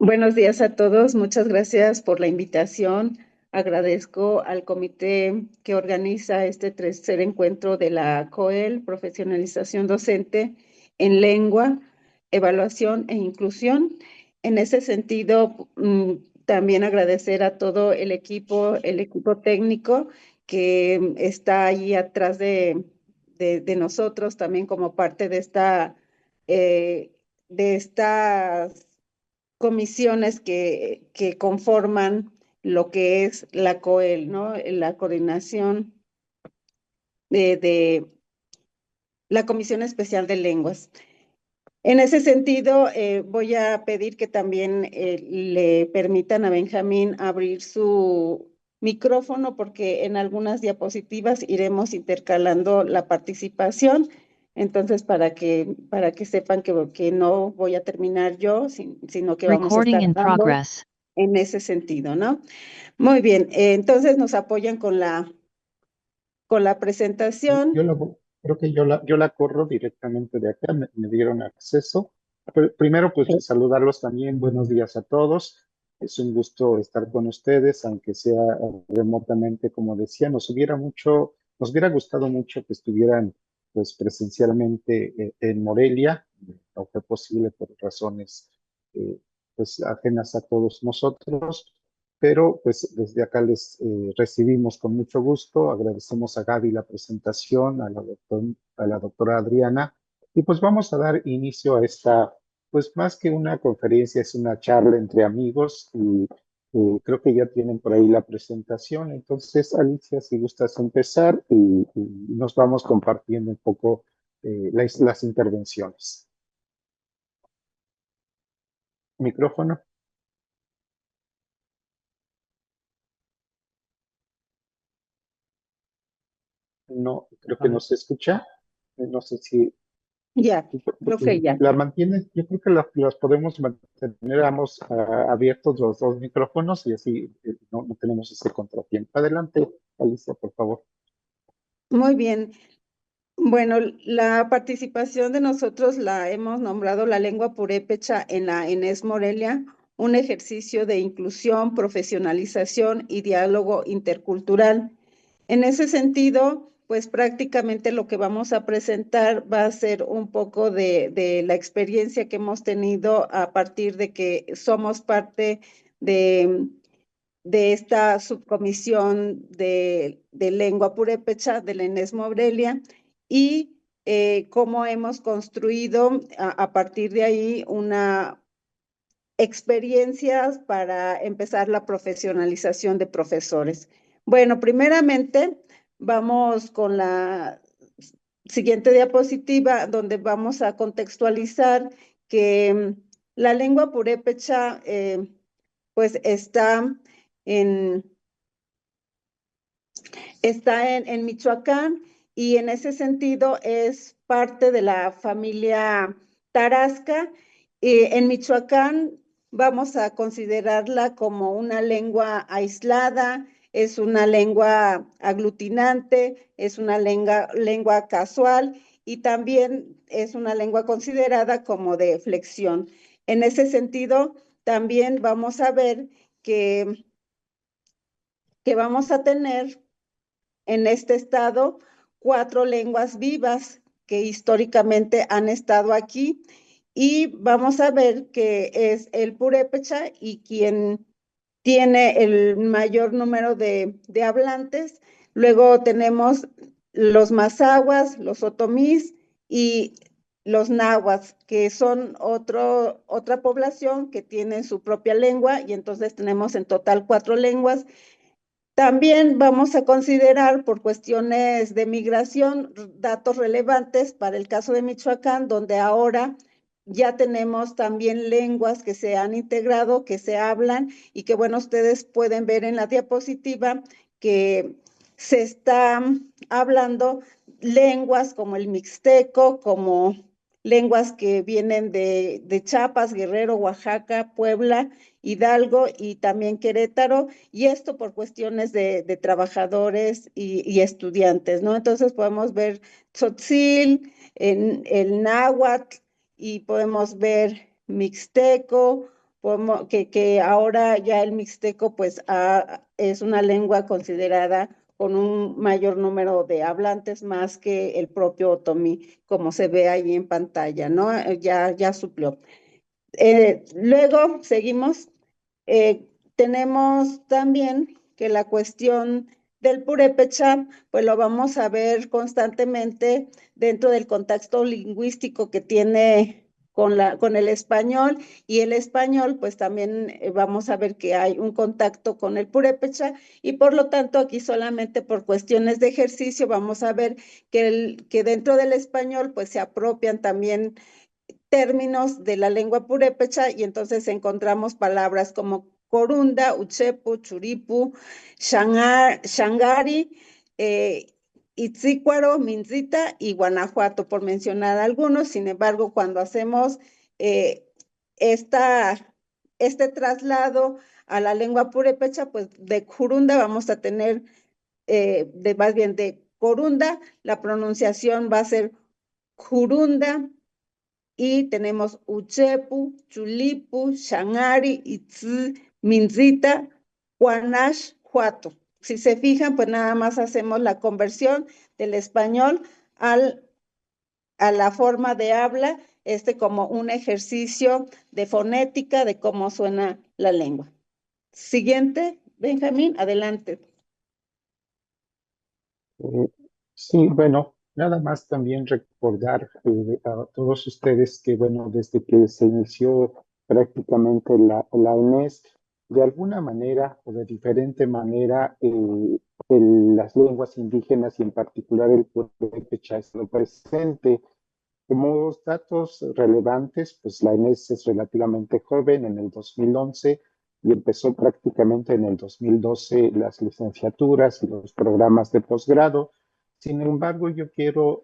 Buenos días a todos, muchas gracias por la invitación. Agradezco al comité que organiza este tercer encuentro de la COEL, Profesionalización Docente en Lengua, Evaluación e Inclusión. En ese sentido, también agradecer a todo el equipo técnico que está ahí atrás de nosotros, también como parte de estas comisiones que conforman lo que es la COEL, ¿no? La coordinación de la Comisión Especial de Lenguas. En ese sentido, voy a pedir que también le permitan a Benjamín abrir su micrófono porque en algunas diapositivas iremos intercalando la participación. Entonces, para que sepan que no voy a terminar yo, sino que vamos a Recording estar in dando progress. en ese sentido, ¿no? Muy bien, entonces nos apoyan con la presentación. Creo que yo la corro directamente de acá, me dieron acceso. Primero, pues saludarlos también, buenos días a todos. Es un gusto estar con ustedes, aunque sea remotamente, como decía, nos hubiera gustado mucho que estuvieran pues presencialmente en Morelia. No fue posible por razones eh, pues ajenas a todos nosotros, pero pues desde acá les recibimos con mucho gusto, agradecemos a Gaby la presentación, a la doctora Adriana, y pues vamos a dar inicio a esta, pues más que una conferencia, es una charla entre amigos, y creo que ya tienen por ahí la presentación. Entonces, Alicia, si gustas empezar, y nos vamos compartiendo un poco las intervenciones. Micrófono. No, creo que no se escucha. No sé si Ya, creo que ya. la mantiene. Yo creo que las podemos mantener ambos abiertos los dos micrófonos, y así no tenemos ese contratiempo. Adelante, Alicia, por favor. Muy bien. Bueno, la participación de nosotros la hemos nombrado la lengua purépecha en la ENES Morelia, un ejercicio de inclusión, profesionalización y diálogo intercultural. En ese sentido, pues prácticamente lo que vamos a presentar va a ser un poco de la experiencia que hemos tenido a partir de que somos parte de de esta subcomisión de lengua purépecha de la ENES Morelia y cómo hemos construido a partir de ahí una experiencias para empezar la profesionalización de profesores. Bueno, primeramente vamos con la siguiente diapositiva donde vamos a contextualizar que la lengua purépecha pues en, está en Michoacán y en ese sentido es parte de la familia Tarasca. En Michoacán vamos a considerarla como una lengua aislada, es una lengua aglutinante, es una lengua casual y también es una lengua considerada como de flexión. En ese sentido, también vamos a ver que vamos a tener en este estado 4 lenguas vivas que históricamente han estado aquí y vamos a ver que es el purépecha y quien tiene el mayor número de hablantes. Luego tenemos los mazahuas, los otomís y los nahuas, que son otra población que tiene su propia lengua y entonces tenemos en total 4 lenguas. También vamos a considerar por cuestiones de migración datos relevantes para el caso de Michoacán, donde ahora ya tenemos también lenguas que se han integrado, que se hablan y que, bueno, ustedes pueden ver en la diapositiva que se están hablando lenguas como el mixteco, como lenguas que vienen de Chiapas, Guerrero, Oaxaca, Puebla, Hidalgo y también Querétaro, y esto por cuestiones de trabajadores y estudiantes, ¿no? Entonces podemos ver tzotzil, en el náhuatl, y podemos ver mixteco, que ahora ya el mixteco pues es una lengua considerada con un mayor número de hablantes más que el propio otomí, como se ve ahí en pantalla, ¿no? Ya suplió. Luego seguimos. Tenemos también que la cuestión del purépecha, pues lo vamos a ver constantemente dentro del contexto lingüístico que tiene con el español, y el español, pues también vamos a ver que hay un contacto con el purépecha, y por lo tanto aquí solamente por cuestiones de ejercicio vamos a ver que dentro del español pues se apropian también términos de la lengua purépecha, y entonces encontramos palabras como corunda, uchepu, churipu, shangari, Itzícuaro, Minzita y Guanajuato, por mencionar algunos. Sin embargo, cuando hacemos eh, este traslado a la lengua purépecha, pues de Jurunda vamos a tener, más bien de Corunda, la pronunciación va a ser Jurunda, y tenemos Uchepu, Chulipu, Shangari, Itzi, Minzita, Guanash, Huato. Si se fijan, pues nada más hacemos la conversión del español a la forma de habla, como un ejercicio de fonética de cómo suena la lengua. Siguiente, Benjamín, adelante. Sí, bueno, nada más también recordar a todos ustedes que, bueno, desde que se inició prácticamente la UNES, de alguna manera o de diferente manera, las lenguas indígenas y en particular el purépecha ha estado presente. Como datos relevantes, pues la INES es relativamente joven, en el 2011, y empezó prácticamente en el 2012 las licenciaturas y los programas de posgrado. Sin embargo, yo quiero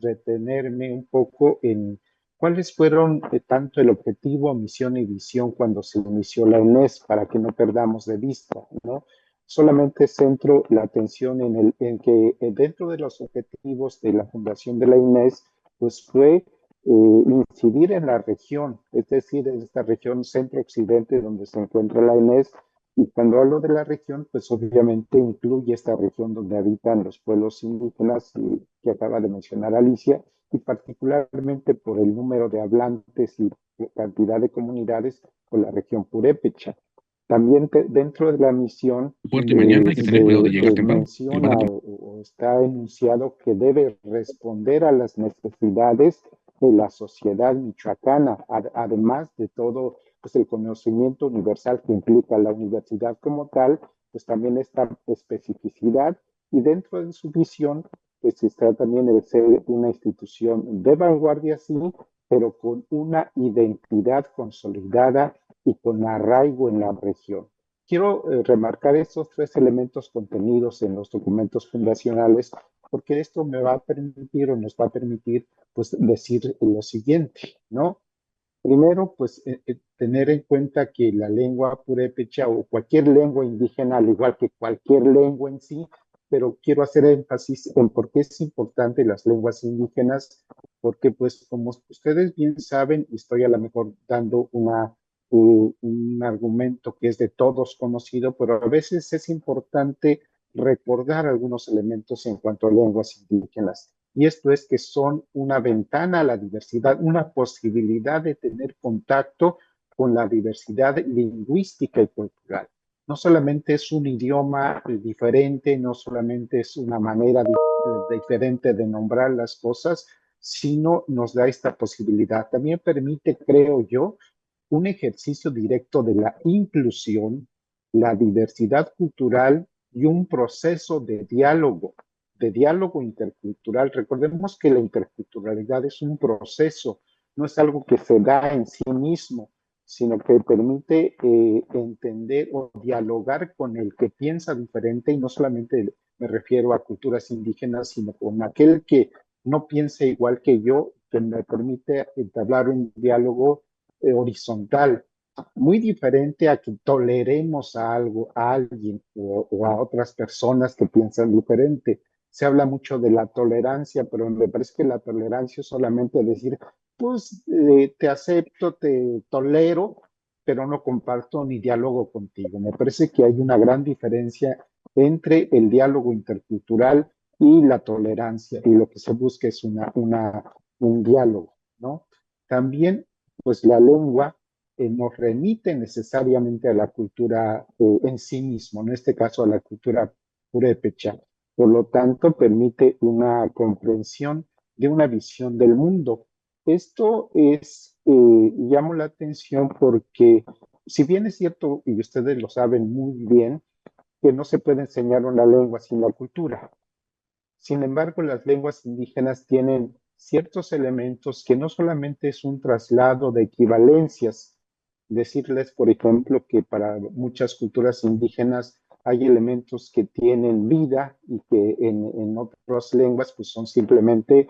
retenerme un poco en cuáles fueron tanto el objetivo, misión y visión cuando se inició la INES, para que no perdamos de vista, ¿no? Solamente centro la atención en que dentro de los objetivos de la fundación de la INES, pues fue incidir en la región, es decir, en esta región centro-occidente donde se encuentra la INES. Y cuando hablo de la región, pues obviamente incluye esta región donde habitan los pueblos indígenas que acaba de mencionar Alicia, y particularmente por el número de hablantes y cantidad de comunidades con la región purépecha. También dentro de la misión Puerto y mañana hay que tener cuidado de llegar temprano. menciona o está enunciado que debe responder a las necesidades de la sociedad michoacana, además de todo pues, el conocimiento universal que implica la universidad como tal, pues también esta especificidad, y dentro de su visión pues está también de ser una institución de vanguardia, sí, pero con una identidad consolidada y con arraigo en la región. Quiero remarcar estos tres elementos contenidos en los documentos fundacionales, porque esto me va a permitir o nos va a permitir pues, decir lo siguiente, ¿no? Primero, pues tener en cuenta que la lengua purépecha o cualquier lengua indígena, al igual que cualquier lengua en sí, pero quiero hacer énfasis en por qué es importante las lenguas indígenas, porque pues como ustedes bien saben, y estoy a lo mejor dando un argumento que es de todos conocido, pero a veces es importante recordar algunos elementos en cuanto a lenguas indígenas. Y esto es que son una ventana a la diversidad, una posibilidad de tener contacto con la diversidad lingüística y cultural. No solamente es un idioma diferente, no solamente es una manera diferente de nombrar las cosas, sino nos da esta posibilidad. También permite, creo yo, un ejercicio directo de la inclusión, la diversidad cultural y un proceso de diálogo intercultural. Recordemos que la interculturalidad es un proceso, no es algo que se da en sí mismo, sino que permite entender o dialogar con el que piensa diferente, y no solamente me refiero a culturas indígenas, sino con aquel que no piensa igual que yo, que me permite entablar un diálogo horizontal, muy diferente a que toleremos a algo, a alguien o a otras personas que piensan diferente. Se habla mucho de la tolerancia, pero me parece que la tolerancia es solamente decir, pues te acepto, te tolero, pero no comparto ni diálogo contigo. Me parece que hay una gran diferencia entre el diálogo intercultural y la tolerancia, y lo que se busca es un diálogo, ¿no? También, pues la lengua nos remite necesariamente a la cultura en sí mismo, en este caso a la cultura purépecha. Por lo tanto, permite una comprensión de una visión del mundo. Esto llama la atención porque, si bien es cierto, y ustedes lo saben muy bien, que no se puede enseñar una lengua sin la cultura. Sin embargo, las lenguas indígenas tienen ciertos elementos que no solamente es un traslado de equivalencias. Decirles, por ejemplo, que para muchas culturas indígenas hay elementos que tienen vida y que en otras lenguas pues son simplemente,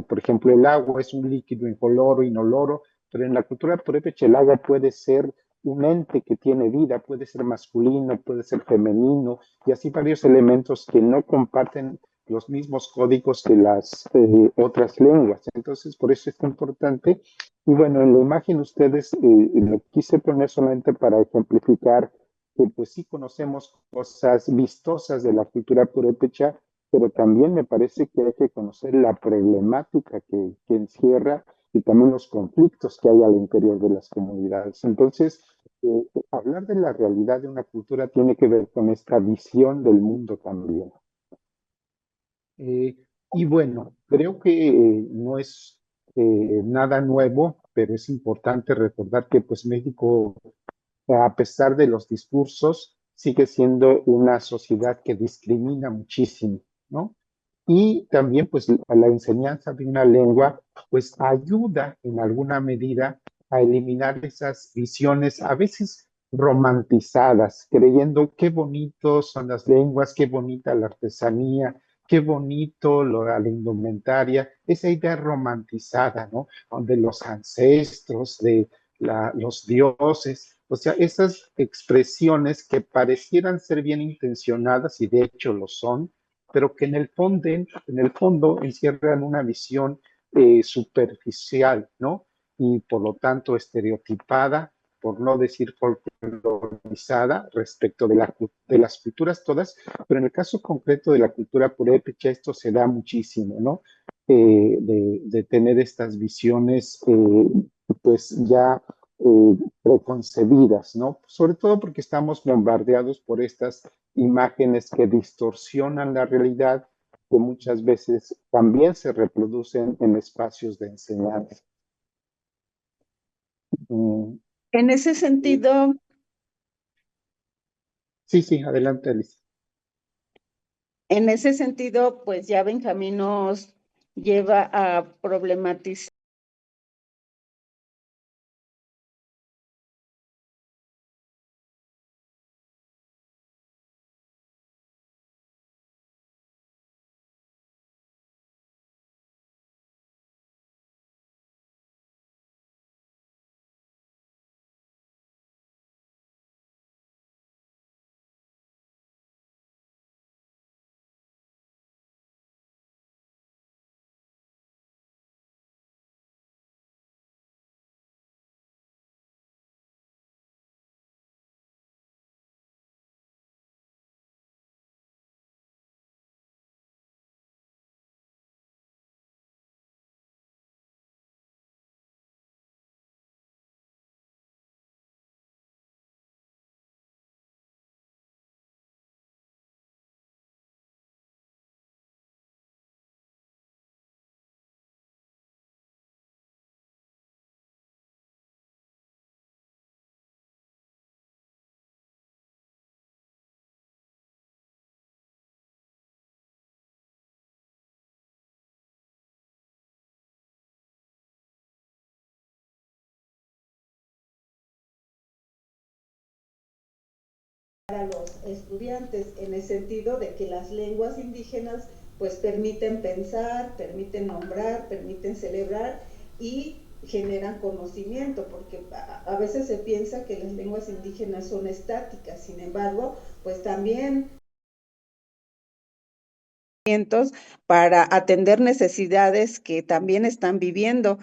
por ejemplo, el agua es un líquido incoloro, inoloro, pero en la cultura purépecha el agua puede ser un ente que tiene vida, puede ser masculino, puede ser femenino, y así varios elementos que no comparten los mismos códigos que las otras lenguas. Entonces, por eso es importante. Y bueno, en la imagen ustedes lo quise poner solamente para ejemplificar que pues sí conocemos cosas vistosas de la cultura purépecha, pero también me parece que hay que conocer la problemática que encierra y también los conflictos que hay al interior de las comunidades. Entonces, hablar de la realidad de una cultura tiene que ver con esta visión del mundo también. Y bueno, creo que no es nada nuevo, pero es importante recordar que pues México, a pesar de los discursos, sigue siendo una sociedad que discrimina muchísimo, ¿no? Y también pues a la enseñanza de una lengua pues ayuda en alguna medida a eliminar esas visiones a veces romantizadas, creyendo qué bonitos son las lenguas, qué bonita la artesanía, qué bonito la indumentaria, esa idea romantizada, ¿no? De los ancestros, de los dioses, o sea, esas expresiones que parecieran ser bien intencionadas y de hecho lo son, pero que en el fondo encierran una visión superficial, ¿no? Y por lo tanto estereotipada, por no decir folclorizada respecto de las culturas todas, pero en el caso concreto de la cultura purépecha esto se da muchísimo, ¿no? De tener estas visiones pues ya preconcebidas, ¿no? Sobre todo porque estamos bombardeados por estas imágenes que distorsionan la realidad, que muchas veces también se reproducen en espacios de enseñanza. Mm, En ese sentido, sí, adelante, Alicia. pues ya Benjamín nos lleva a problematizar a los estudiantes en el sentido de que las lenguas indígenas pues permiten pensar, permiten nombrar, permiten celebrar y generan conocimiento, porque a veces se piensa que las lenguas indígenas son estáticas, sin embargo, pues también para atender necesidades que también están viviendo.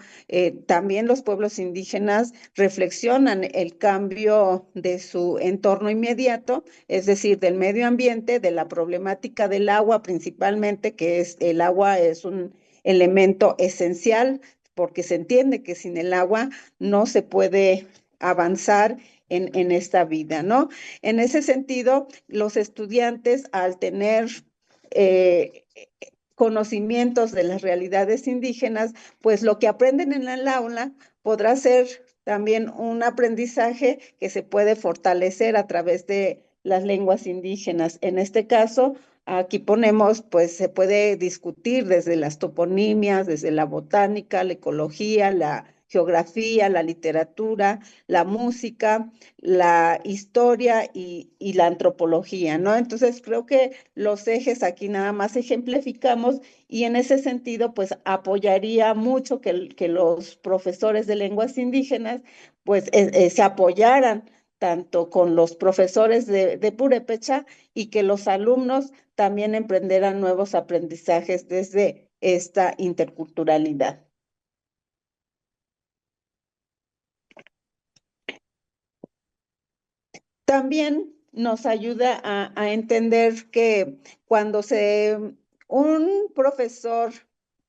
También los pueblos indígenas reflexionan el cambio de su entorno inmediato, es decir, del medio ambiente, de la problemática del agua principalmente, que es el agua es un elemento esencial, porque se entiende que sin el agua no se puede avanzar en esta vida, ¿no? En ese sentido, los estudiantes, al tener conocimientos de las realidades indígenas, pues lo que aprenden en el aula podrá ser también un aprendizaje que se puede fortalecer a través de las lenguas indígenas. En este caso, aquí ponemos, pues se puede discutir desde las toponimias, desde la botánica, la ecología, la geografía, la literatura, la música, la historia y la antropología, ¿no? Entonces creo que los ejes aquí nada más ejemplificamos y en ese sentido pues apoyaría mucho que los profesores de lenguas indígenas pues se apoyaran tanto con los profesores de Purépecha y que los alumnos también emprenderan nuevos aprendizajes desde esta interculturalidad. También nos ayuda a entender que cuando un profesor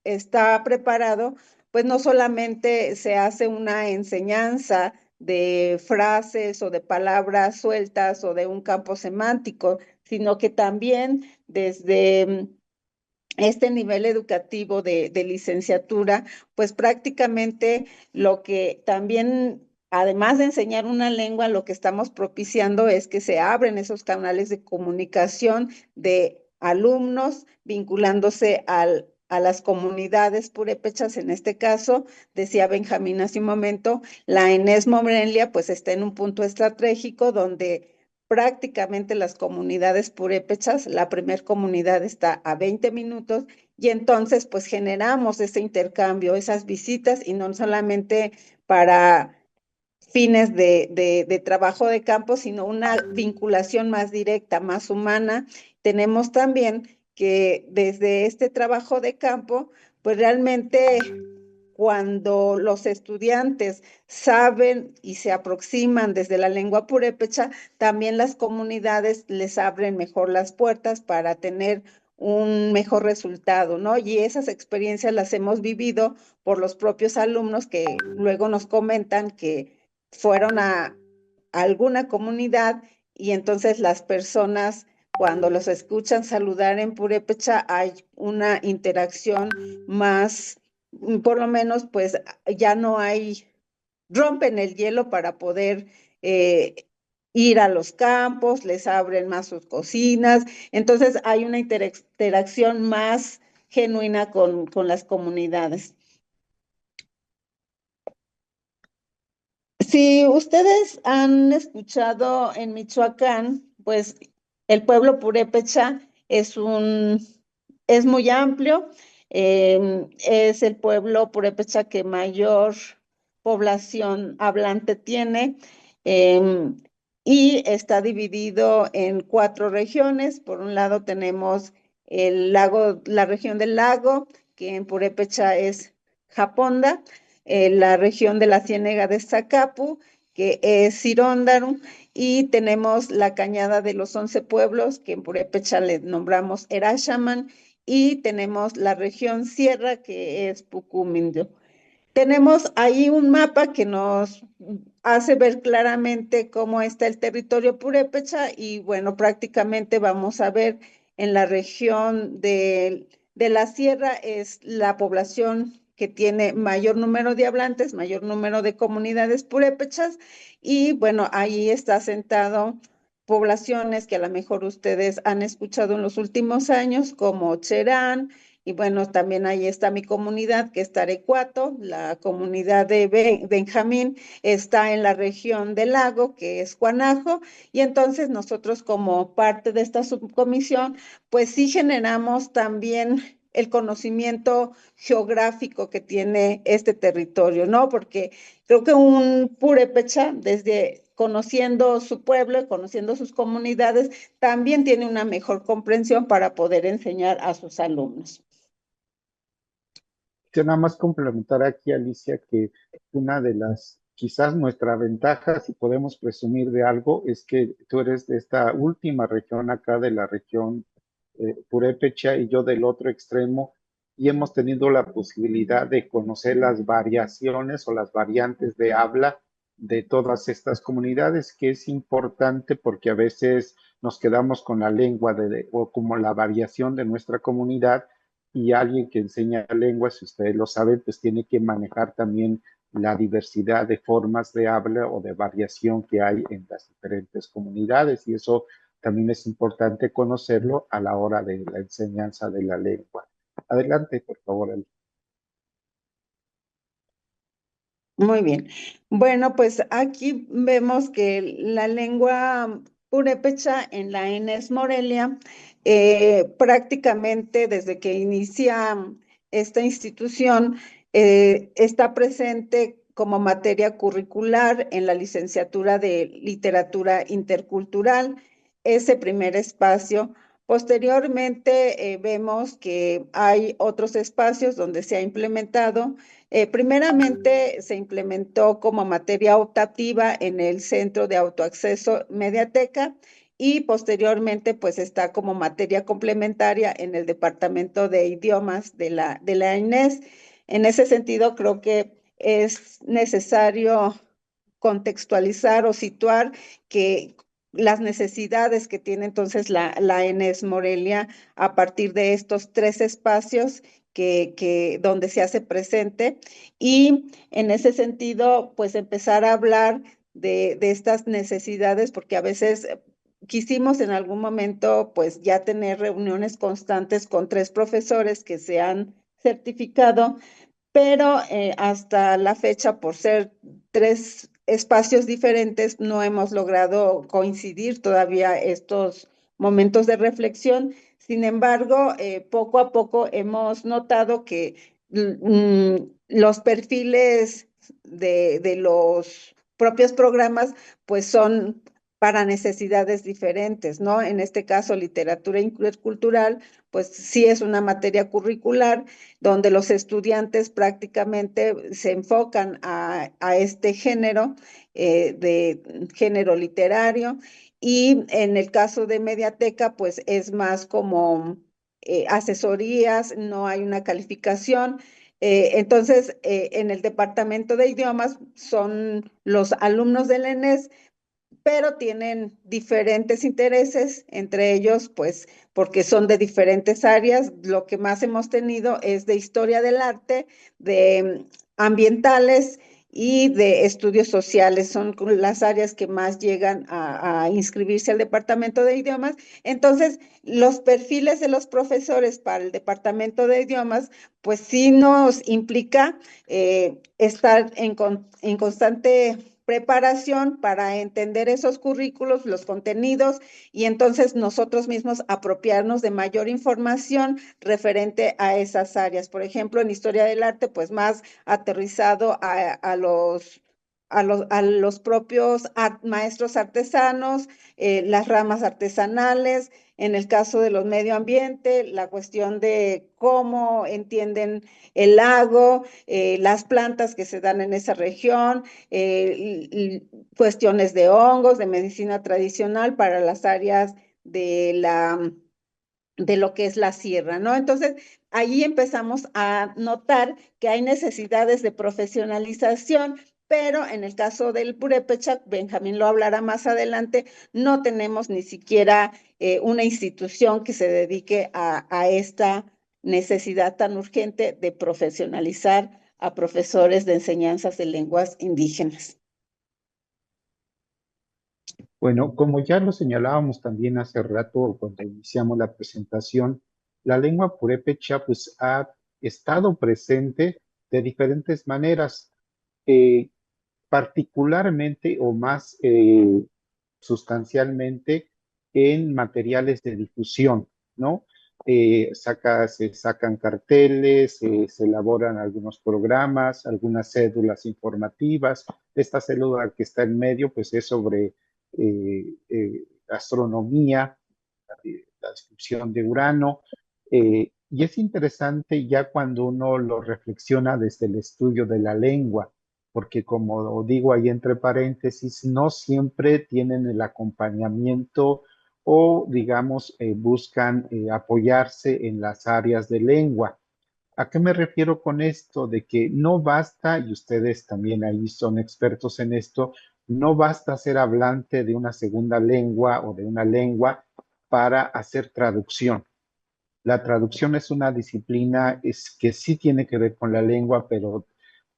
está preparado, pues no solamente se hace una enseñanza de frases o de palabras sueltas o de un campo semántico, sino que también desde este nivel educativo de licenciatura, pues prácticamente lo que también, además de enseñar una lengua, lo que estamos propiciando es que se abren esos canales de comunicación de alumnos vinculándose a las comunidades purépechas. En este caso, decía Benjamín hace un momento, la Enes Morelia pues está en un punto estratégico donde prácticamente las comunidades purépechas, la primer comunidad está a 20 minutos y entonces pues generamos ese intercambio, esas visitas y no solamente para fines de trabajo de campo, sino una vinculación más directa, más humana. Tenemos también que desde este trabajo de campo, pues realmente cuando los estudiantes saben y se aproximan desde la lengua purépecha, también las comunidades les abren mejor las puertas para tener un mejor resultado, ¿no? Y esas experiencias las hemos vivido por los propios alumnos que luego nos comentan que fueron a alguna comunidad y entonces las personas cuando los escuchan saludar en purépecha hay una interacción más, por lo menos pues ya no hay, rompen el hielo para poder ir a los campos, les abren más sus cocinas, entonces hay una interacción más genuina con las comunidades. Si ustedes han escuchado en Michoacán, pues el pueblo purépecha es muy amplio, es el pueblo purépecha que mayor población hablante tiene em, y está dividido en 4 regiones. Por un lado tenemos la región del lago, que en purépecha es Japonda, la región de la Ciénega de Zacapu, que es Ciróndaro, y tenemos la Cañada de los 11 Pueblos, que en purépecha le nombramos Erashaman, y tenemos la región Sierra, que es Pucumindio. Tenemos ahí un mapa que nos hace ver claramente cómo está el territorio purépecha y bueno, prácticamente vamos a ver en la región de la sierra es la población que tiene mayor número de hablantes, mayor número de comunidades purépechas y bueno, ahí está sentado poblaciones que a lo mejor ustedes han escuchado en los últimos años como Cherán, y bueno, también ahí está mi comunidad, que es Tarecuato, la comunidad de Benjamín está en la región del lago, que es Guanajo, y entonces nosotros como parte de esta subcomisión, pues sí generamos también el conocimiento geográfico que tiene este territorio, ¿no? Porque creo que un purépecha desde conociendo su pueblo, conociendo sus comunidades, también tiene una mejor comprensión para poder enseñar a sus alumnos. Quiero nada más complementar aquí, Alicia, que una de las, quizás nuestra ventaja, si podemos presumir de algo, es que tú eres de esta última región acá, de la región Purépecha, y yo del otro extremo, y hemos tenido la posibilidad de conocer las variaciones o las variantes de habla de todas estas comunidades, que es importante porque a veces nos quedamos con la lengua o como la variación de nuestra comunidad, y alguien que enseña lenguas, si ustedes lo saben, pues tiene que manejar también la diversidad de formas de habla o de variación que hay en las diferentes comunidades, y eso también es importante conocerlo a la hora de la enseñanza de la lengua. Adelante, por favor, Ali. Muy bien. Bueno, pues aquí vemos que la lengua purépecha en la ENES Morelia, prácticamente desde que inicia esta institución, está presente como materia curricular en la licenciatura de Literatura Intercultural, ese primer espacio. Posteriormente, vemos que hay otros espacios donde se ha implementado. Primeramente se implementó como materia optativa en el Centro de Autoacceso Mediateca, y posteriormente pues está como materia complementaria en el Departamento de Idiomas de la INES. En ese sentido, creo que es necesario contextualizar o situar que las necesidades que tiene entonces la ENES Morelia a partir de estos tres espacios donde se hace presente, y en ese sentido, pues empezar a hablar de estas necesidades, porque a veces quisimos en algún momento pues ya tener reuniones constantes con tres profesores que se han certificado, pero hasta la fecha, por ser tres espacios diferentes, no hemos logrado coincidir todavía estos momentos de reflexión. Sin embargo, poco a poco hemos notado que los perfiles de los propios programas pues son para necesidades diferentes, ¿no? En este caso, literatura intercultural, pues sí es una materia curricular donde los estudiantes prácticamente se enfocan a este género, de género literario, y en el caso de Mediateca, pues es más como asesorías, no hay una calificación. Entonces, en el departamento de idiomas son los alumnos del ENES, pero tienen diferentes intereses, entre ellos, pues, porque son de diferentes áreas. Lo que más hemos tenido es de historia del arte, de ambientales y de estudios sociales. Son las áreas que más llegan a inscribirse al departamento de idiomas. Entonces, los perfiles de los profesores para el departamento de idiomas, pues sí nos implica estar en constante preparación para entender esos currículos, los contenidos, y entonces nosotros mismos apropiarnos de mayor información referente a esas áreas. Por ejemplo, en historia del arte, pues más aterrizado a los propios maestros artesanos, las ramas artesanales. En el caso de los medio ambiente, la cuestión de cómo entienden el lago, las plantas que se dan en esa región, cuestiones de hongos, de medicina tradicional para las áreas de lo que es la sierra, ¿no? Entonces, ahí empezamos a notar que hay necesidades de profesionalización, pero en el caso del purépecha, Benjamín lo hablará más adelante, no tenemos ni siquiera una institución que se dedique a esta necesidad tan urgente de profesionalizar a profesores de enseñanzas de lenguas indígenas. Bueno, como ya lo señalábamos también hace rato cuando iniciamos la presentación, la lengua purépecha pues ha estado presente de diferentes maneras, eh, particularmente o más sustancialmente en materiales de difusión, ¿no? se sacan carteles, se elaboran algunos programas, algunas cédulas informativas. Esta cédula que está en medio, pues es sobre astronomía, la descripción de Urano. Y es interesante ya cuando uno lo reflexiona desde el estudio de la lengua, porque como digo ahí entre paréntesis, no siempre tienen el acompañamiento o, digamos, buscan apoyarse en las áreas de lengua. ¿A qué me refiero con esto? De que no basta, y ustedes también ahí son expertos en esto, no basta ser hablante de una segunda lengua o de una lengua para hacer traducción. La traducción es una disciplina que sí tiene que ver con la lengua, pero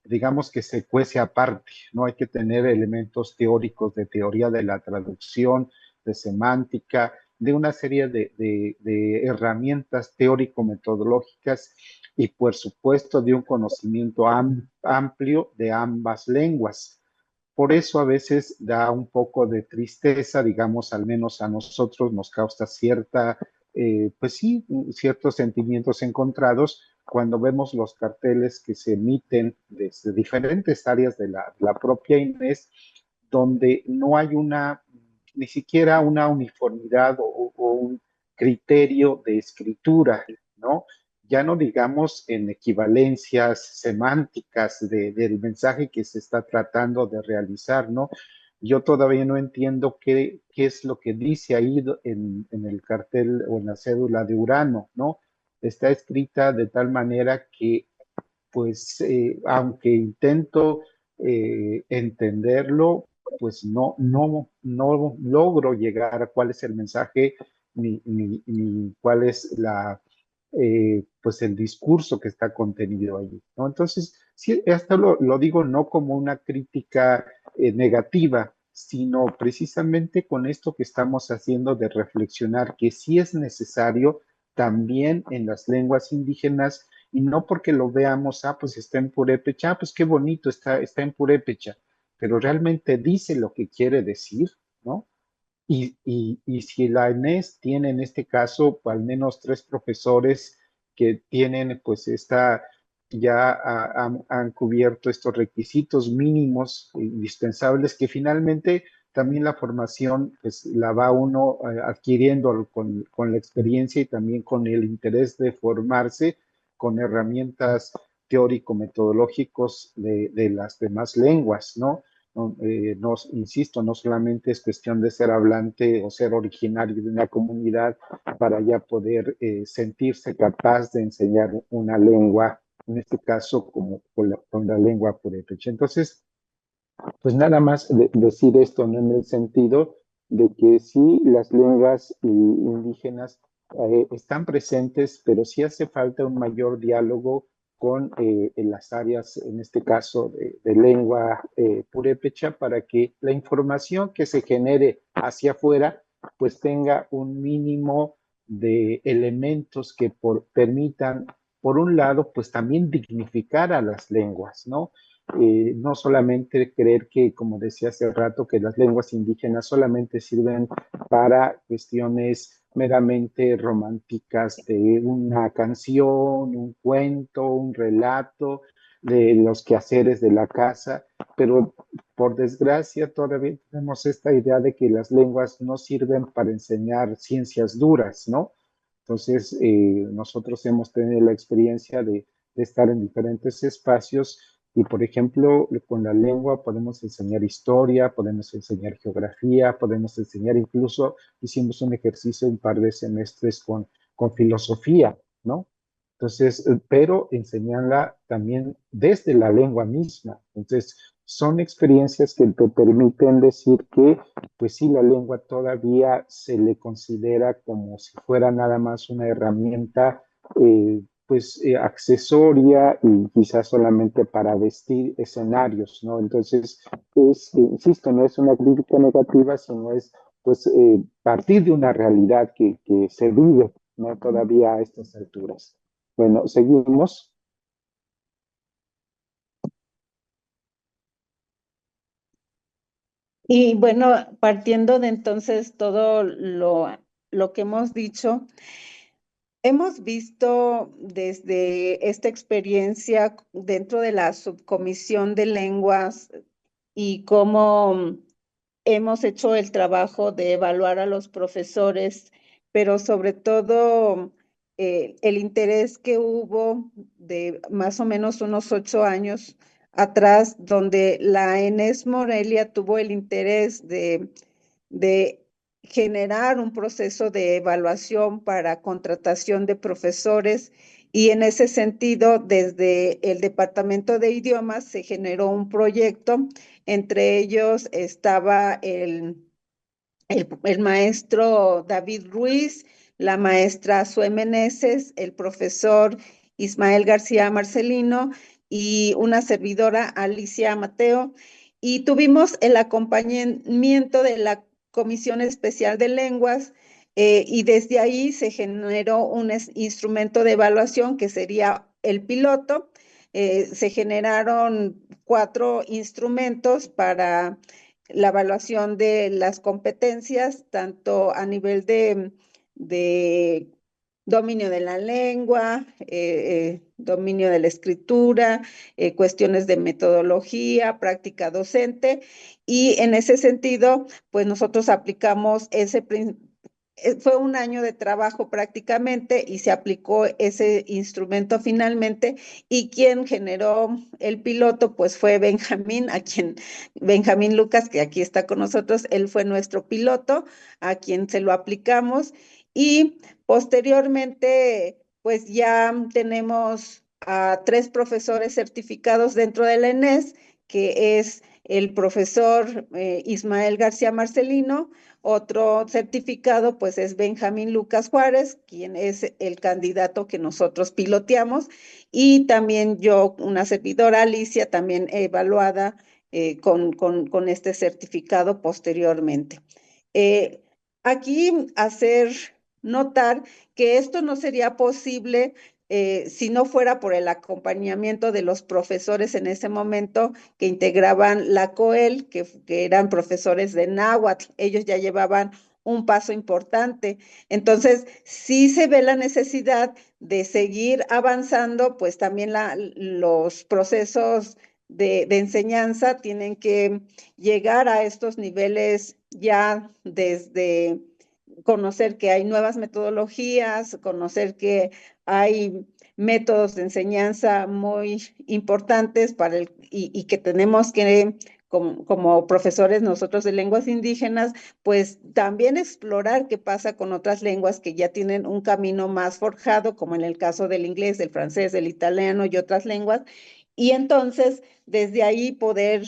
digamos que se cuece aparte. No hay que tener elementos teóricos de teoría de la traducción, de semántica, de una serie de herramientas teórico-metodológicas y, por supuesto, de un conocimiento amplio de ambas lenguas. Por eso a veces da un poco de tristeza, digamos, al menos a nosotros nos causa pues sí, ciertos sentimientos encontrados cuando vemos los carteles que se emiten desde diferentes áreas de la propia Inés, donde no hay ni siquiera una uniformidad o un criterio de escritura, ¿no? Ya no digamos en equivalencias semánticas del mensaje que se está tratando de realizar, ¿no? Yo todavía no entiendo qué es lo que dice ahí en el cartel o en la cédula de Urano, ¿no? Está escrita de tal manera que, pues, aunque intento entenderlo, pues no logro llegar a cuál es el mensaje ni cuál es pues el discurso que está contenido allí, ¿no? Entonces, sí, esto lo digo no como una crítica negativa, sino precisamente con esto que estamos haciendo de reflexionar que sí es necesario también en las lenguas indígenas, y no porque lo veamos, pues está en purépecha, pues qué bonito está en purépecha, pero realmente dice lo que quiere decir, ¿no? Y si la ENES tiene en este caso al menos 3 profesores que tienen pues ya han cubierto estos requisitos mínimos indispensables que finalmente también la formación pues la va uno adquiriendo con la experiencia y también con el interés de formarse con herramientas teórico-metodológicos de las demás lenguas, ¿no? Insisto, no solamente es cuestión de ser hablante o ser originario de una comunidad para ya poder sentirse capaz de enseñar una lengua, en este caso como con la lengua purépecha. Entonces, pues nada más decir esto, ¿no? En el sentido de que sí, las lenguas indígenas están presentes, pero sí hace falta un mayor diálogo con en las áreas, en este caso de lengua purépecha, para que la información que se genere hacia afuera, pues tenga un mínimo de elementos que permitan, por un lado, pues también dignificar a las lenguas, ¿no? No solamente creer que, como decía hace rato, que las lenguas indígenas solamente sirven para cuestiones meramente románticas de una canción, un cuento, un relato, de los quehaceres de la casa, pero por desgracia todavía tenemos esta idea de que las lenguas no sirven para enseñar ciencias duras, ¿no? Entonces, nosotros hemos tenido la experiencia de estar en diferentes espacios y, por ejemplo, con la lengua podemos enseñar historia, podemos enseñar geografía, podemos enseñar incluso, hicimos un ejercicio un par de semestres con filosofía, ¿no? Entonces, pero enseñarla también desde la lengua misma. Entonces, son experiencias que te permiten decir que, pues sí, la lengua todavía se le considera como si fuera nada más una herramienta pues accesoria y quizás solamente para vestir escenarios, ¿no? Entonces, insisto, no es una crítica negativa, sino es pues partir de una realidad que se vive, ¿no? Todavía a estas alturas. Bueno, seguimos. Y bueno, partiendo de entonces todo lo que hemos dicho, Hemos visto desde esta experiencia dentro de la subcomisión de lenguas y cómo hemos hecho el trabajo de evaluar a los profesores, pero sobre todo el interés que hubo de más o menos unos 8 años atrás, donde la ENES Morelia tuvo el interés de generar un proceso de evaluación para contratación de profesores y en ese sentido, desde el Departamento de Idiomas se generó un proyecto, entre ellos estaba el maestro David Ruiz, la maestra Sue Meneses, el profesor Ismael García Marcelino y una servidora Alicia Mateo. Y tuvimos el acompañamiento de la Comisión Especial de Lenguas y desde ahí se generó un instrumento de evaluación que sería el piloto. Se generaron 4 instrumentos para la evaluación de las competencias, tanto a nivel de dominio de la lengua, dominio de la escritura, cuestiones de metodología, práctica docente, y en ese sentido, pues nosotros aplicamos fue un año de trabajo prácticamente y se aplicó ese instrumento finalmente y quien generó el piloto pues fue Benjamín Lucas, que aquí está con nosotros, él fue nuestro piloto, a quien se lo aplicamos y posteriormente pues ya tenemos a 3 profesores certificados dentro de la ENES, que es el profesor Ismael García Marcelino. Otro certificado, pues, es Benjamín Lucas Juárez, quien es el candidato que nosotros piloteamos, y también yo, una servidora, Alicia, también evaluada con este certificado posteriormente. Eh, Aquí hacer notar que esto no sería posible si no fuera por el acompañamiento de los profesores en ese momento que integraban la COEL, que eran profesores de náhuatl. Ellos ya llevaban un paso importante. Entonces, sí se ve la necesidad de seguir avanzando, pues también los procesos de enseñanza tienen que llegar a estos niveles ya desde conocer que hay nuevas metodologías, conocer que hay métodos de enseñanza muy importantes y que tenemos que, como profesores nosotros de lenguas indígenas, pues también explorar qué pasa con otras lenguas que ya tienen un camino más forjado, como en el caso del inglés, del francés, del italiano y otras lenguas, y entonces desde ahí poder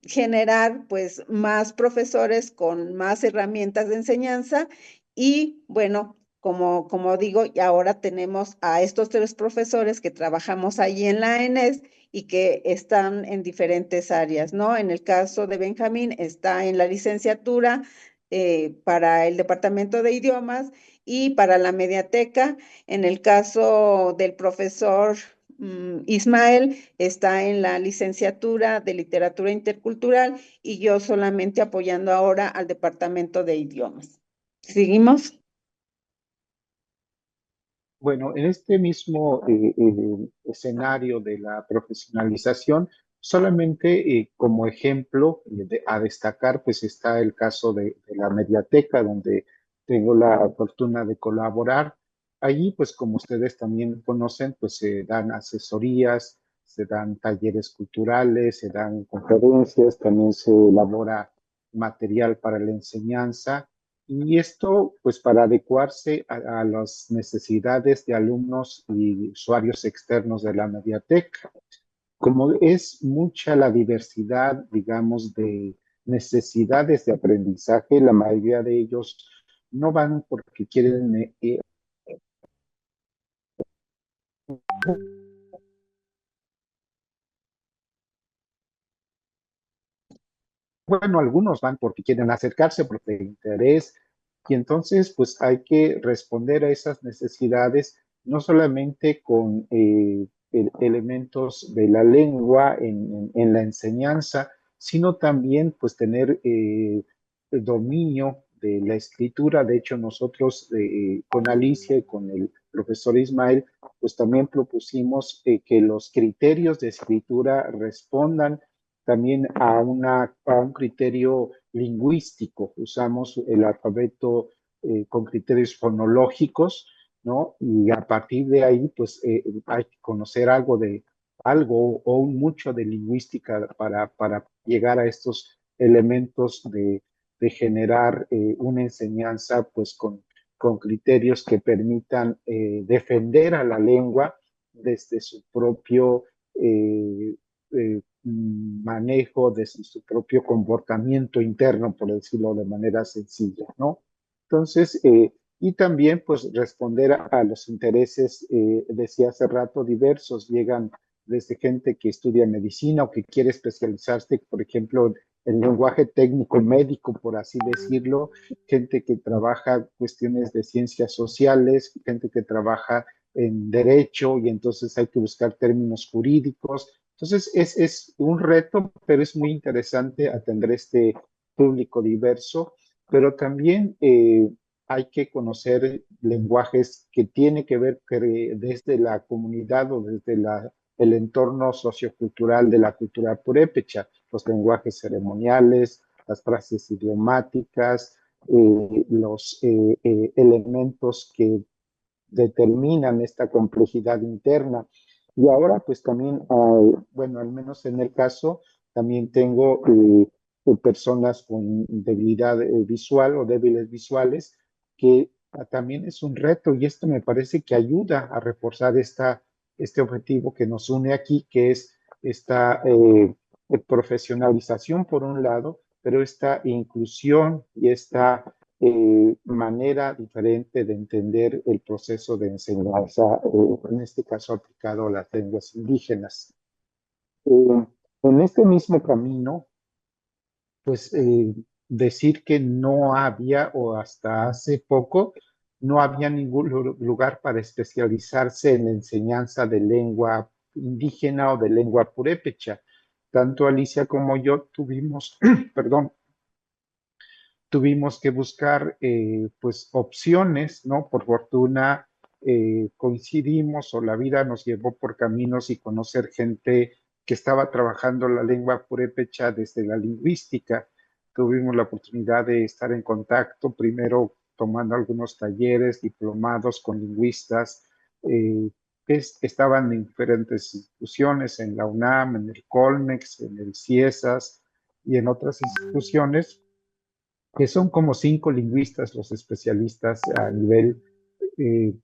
generar pues más profesores con más herramientas de enseñanza y bueno, como digo, y ahora tenemos a estos 3 profesores que trabajamos ahí en la ENES y que están en diferentes áreas, ¿no? En el caso de Benjamín está en la licenciatura para el Departamento de Idiomas y para la mediateca. En el caso del profesor Ismael está en la licenciatura de literatura intercultural y yo solamente apoyando ahora al Departamento de Idiomas. ¿Seguimos? Bueno, en este mismo escenario de la profesionalización, solamente como ejemplo a destacar, pues está el caso de la Mediateca, donde tengo la fortuna de colaborar. Allí, pues como ustedes también conocen, pues se dan asesorías, se dan talleres culturales, se dan conferencias, también se elabora material para la enseñanza y esto, pues, para adecuarse a las necesidades de alumnos y usuarios externos de la mediateca. Como es mucha la diversidad, digamos, de necesidades de aprendizaje, la mayoría de ellos no van porque quieren bueno, algunos van porque quieren acercarse, porque de interés, y entonces pues hay que responder a esas necesidades no solamente con elementos de la lengua en la enseñanza, sino también pues tener el dominio de la escritura. De hecho, nosotros con Alicia y con el profesor Ismael, pues también propusimos que los criterios de escritura respondan también a un criterio lingüístico. Usamos el alfabeto con criterios fonológicos, ¿no? Y a partir de ahí, pues hay que conocer algo o mucho de lingüística para llegar a estos elementos de generar una enseñanza, pues con criterios que permitan defender a la lengua desde su propio manejo, desde su propio comportamiento interno, por decirlo de manera sencilla, ¿no? Entonces, y también pues responder a los intereses, decía hace rato, diversos. Llegan desde gente que estudia medicina o que quiere especializarse, por ejemplo, en lenguaje técnico médico, por así decirlo, gente que trabaja cuestiones de ciencias sociales, gente que trabaja en derecho y entonces hay que buscar términos jurídicos. Entonces es un reto, pero es muy interesante atender este público diverso, pero también hay que conocer lenguajes que tienen que ver desde la comunidad o desde el entorno sociocultural de la cultura purépecha, los lenguajes ceremoniales, las frases idiomáticas, los elementos que determinan esta complejidad interna. Y ahora pues también, bueno, al menos en el caso, también tengo personas con debilidad visual o débiles visuales, que también es un reto y esto me parece que ayuda a reforzar este objetivo que nos une aquí, que es esta profesionalización por un lado, pero esta inclusión y esta manera diferente de entender el proceso de enseñanza, en este caso aplicado a las lenguas indígenas. En este mismo camino, pues decir que no había, o hasta hace poco, no había ningún lugar para especializarse en la enseñanza de lengua indígena o de lengua purépecha. Tanto Alicia como yo tuvimos, perdón, tuvimos que buscar pues opciones, ¿no? Por fortuna coincidimos o la vida nos llevó por caminos y conocer gente que estaba trabajando la lengua purépecha desde la lingüística. Tuvimos la oportunidad de estar en contacto, primero tomando algunos talleres, diplomados con lingüistas que estaban en diferentes instituciones, en la UNAM, en el Colmex, en el CIESAS y en otras instituciones que son como 5 lingüistas los especialistas a nivel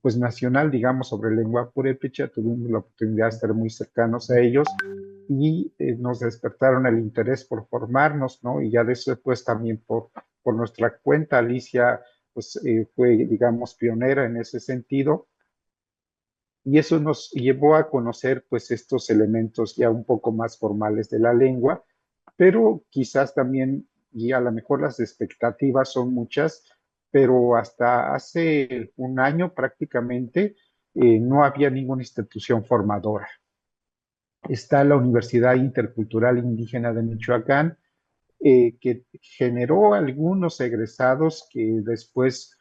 pues nacional, digamos, sobre lengua purépecha. Tuvimos la oportunidad de estar muy cercanos a ellos y nos despertaron el interés por formarnos, ¿no? Y ya después también por nuestra cuenta, Alicia, pues fue, digamos, pionera en ese sentido. Y eso nos llevó a conocer, pues, estos elementos ya un poco más formales de la lengua, pero quizás también, y a lo mejor las expectativas son muchas, pero hasta hace un año prácticamente no había ninguna institución formadora. Está la Universidad Intercultural Indígena de Michoacán, que generó algunos egresados que después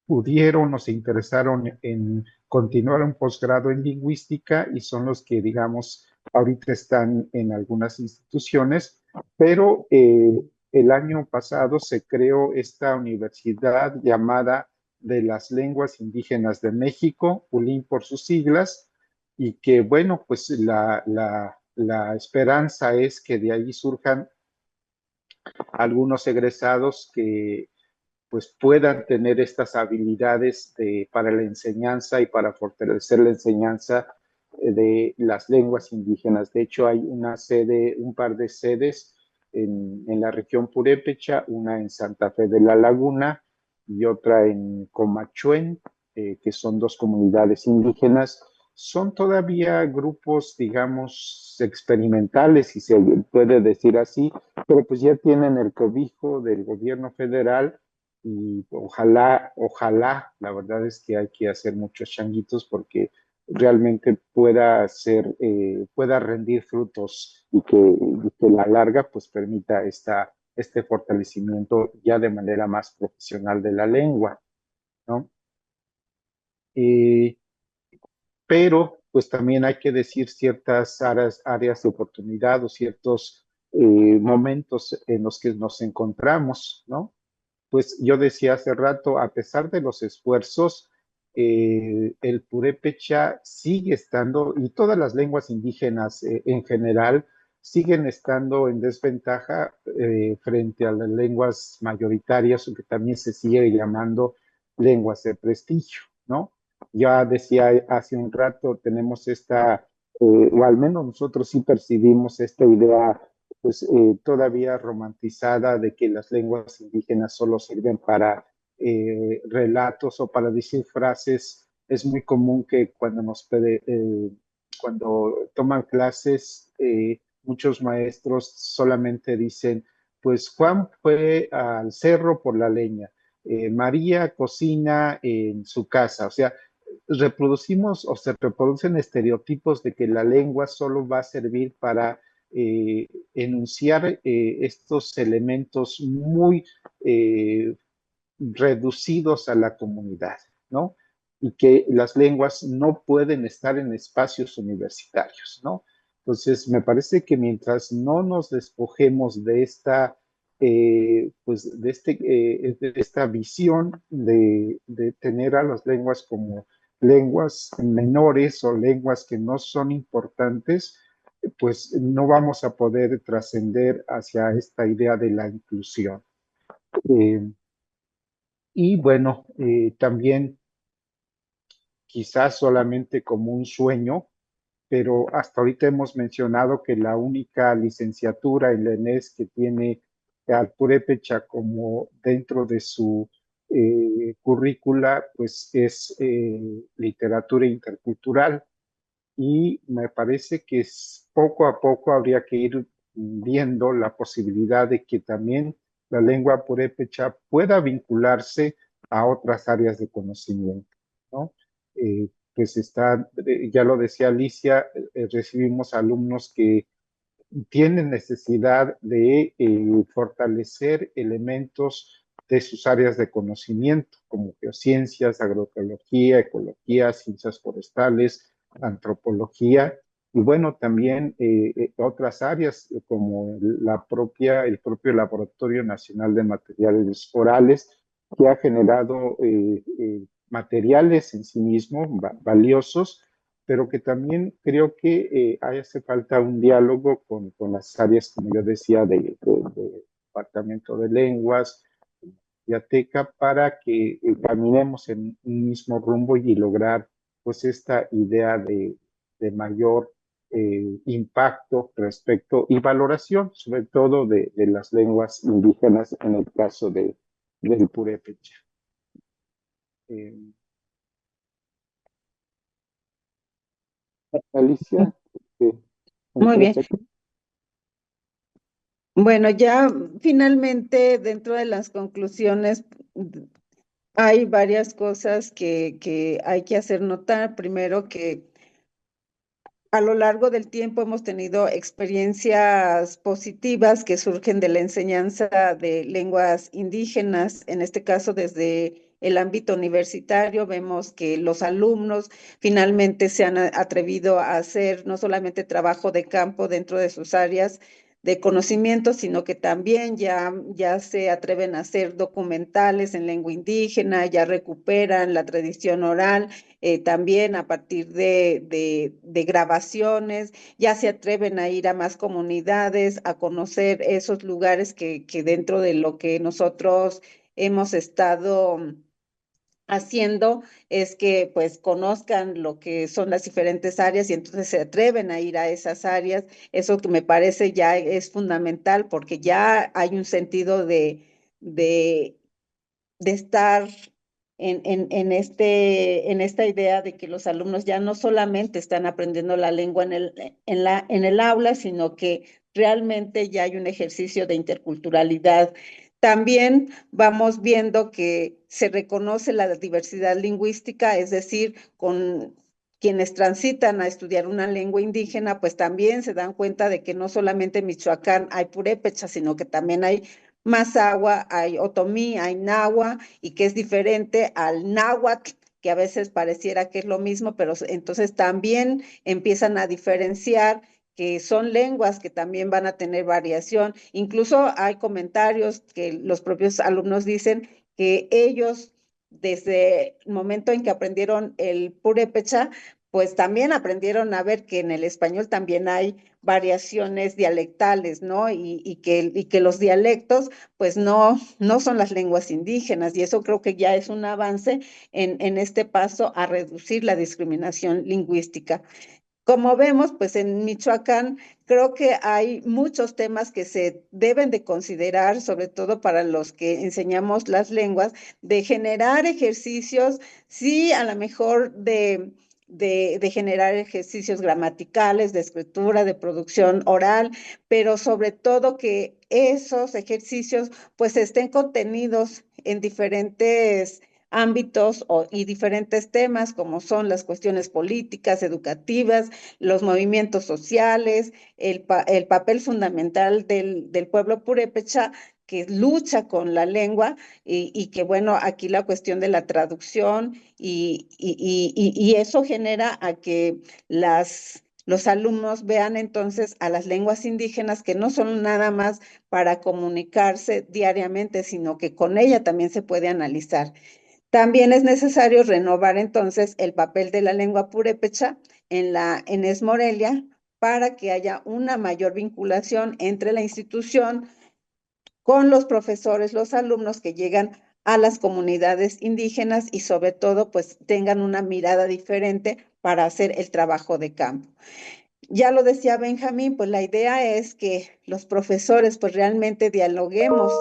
pudieron o se interesaron en continuar un posgrado en lingüística y son los que, digamos, ahorita están en algunas instituciones, pero el año pasado se creó esta universidad llamada de las Lenguas Indígenas de México, ULIN por sus siglas, y que, bueno, pues la esperanza es que de ahí surjan algunos egresados que pues puedan tener estas habilidades para la enseñanza y para fortalecer la enseñanza de las lenguas indígenas. De hecho, hay un par de sedes en la región purépecha, una en Santa Fe de la Laguna y otra en Comachuén, que son 2 comunidades indígenas. Son todavía grupos, digamos, experimentales, si se puede decir así, pero pues ya tienen el cobijo del gobierno federal y ojalá, la verdad es que hay que hacer muchos changuitos porque realmente pueda rendir frutos y que a la larga pues permita esta este fortalecimiento ya de manera más profesional de la lengua, ¿no? Pero pues también hay que decir ciertas áreas de oportunidad o ciertos momentos en los que nos encontramos, ¿no? Pues yo decía hace rato, a pesar de los esfuerzos, el purépecha sigue estando, y todas las lenguas indígenas en general, siguen estando en desventaja frente a las lenguas mayoritarias, o que también se sigue llamando lenguas de prestigio, ¿no? Ya decía hace un rato, tenemos esta, o al menos nosotros sí percibimos esta idea pues todavía romantizada de que las lenguas indígenas solo sirven para relatos o para decir frases. Es muy común que cuando toman clases, muchos maestros solamente dicen, pues Juan fue al cerro por la leña, María cocina en su casa, o sea, reproducimos o se reproducen estereotipos de que la lengua solo va a servir para enunciar estos elementos muy reducidos a la comunidad, ¿no? Y que las lenguas no pueden estar en espacios universitarios, ¿no? Entonces, me parece que mientras no nos despojemos de esta, pues de esta visión de tener a las lenguas como lenguas menores o lenguas que no son importantes, pues no vamos a poder trascender hacia esta idea de la inclusión. Y bueno, también quizás solamente como un sueño, pero hasta ahorita hemos mencionado que la única licenciatura en la ENES que tiene al purépecha como dentro de su currícula, pues es literatura intercultural. Y me parece que poco a poco habría que ir viendo la posibilidad de que también la lengua purépecha pueda vincularse a otras áreas de conocimiento, ¿no? Pues está, ya lo decía Alicia, recibimos alumnos que tienen necesidad de fortalecer elementos de sus áreas de conocimiento, como geociencias, agroecología, ecología, ciencias forestales, antropología, y bueno, también otras áreas como el propio Laboratorio Nacional de Materiales Orales, que ha generado materiales en sí mismo valiosos, pero que también creo que hace falta un diálogo con las áreas, como yo decía, de departamento de lenguas, y ATECA, para que caminemos en un mismo rumbo y lograr pues esta idea de mayor impacto respecto y valoración, sobre todo de las lenguas indígenas, en el caso del purépecha. Alicia, Muy bien. Bueno, ya finalmente dentro de las conclusiones hay varias cosas que hay que hacer notar. Primero que a lo largo del tiempo hemos tenido experiencias positivas que surgen de la enseñanza de lenguas indígenas, en este caso desde el ámbito universitario. Vemos que los alumnos finalmente se han atrevido a hacer no solamente trabajo de campo dentro de sus áreas de conocimiento, sino que también ya se atreven a hacer documentales en lengua indígena, ya recuperan la tradición oral, también a partir de grabaciones, ya se atreven a ir a más comunidades, a conocer esos lugares que dentro de lo que nosotros hemos estado haciendo es que pues conozcan lo que son las diferentes áreas y entonces se atreven a ir a esas áreas. Eso que me parece ya es fundamental porque ya hay un sentido de de estar en esta idea de que los alumnos ya no solamente están aprendiendo la lengua en el aula, sino que realmente ya hay un ejercicio de interculturalidad. También vamos viendo que se reconoce la diversidad lingüística, es decir, quienes transitan a estudiar una lengua indígena, pues también se dan cuenta de que no solamente en Michoacán hay purépecha, sino que también hay mazahua, hay otomí, hay nahua, y que es diferente al náhuatl, que a veces pareciera que es lo mismo, pero entonces también empiezan a diferenciar que son lenguas que también van a tener variación. Incluso hay comentarios que los propios alumnos dicen que ellos, desde el momento en que aprendieron el purépecha, pues también aprendieron a ver que en el español también hay variaciones dialectales, ¿no? Y que los dialectos, pues no son las lenguas indígenas, y eso creo que ya es un avance en este paso a reducir la discriminación lingüística. Como vemos, pues en Michoacán creo que hay muchos temas que se deben de considerar, sobre todo para los que enseñamos las lenguas, de generar ejercicios, sí, a lo mejor de generar ejercicios gramaticales, de escritura, de producción oral, pero sobre todo que esos ejercicios pues estén contenidos en diferentes ámbitos y diferentes temas, como son las cuestiones políticas, educativas, los movimientos sociales, el papel fundamental del pueblo purépecha, que lucha con la lengua, y que bueno, aquí la cuestión de la traducción, y eso genera a que los alumnos vean entonces a las lenguas indígenas que no son nada más para comunicarse diariamente, sino que con ella también se puede analizar. También es necesario renovar entonces el papel de la lengua purépecha en ES Morelia, para que haya una mayor vinculación entre la institución con los profesores, los alumnos que llegan a las comunidades indígenas, y sobre todo pues tengan una mirada diferente para hacer el trabajo de campo. Ya lo decía Benjamín, pues la idea es que los profesores pues realmente dialoguemos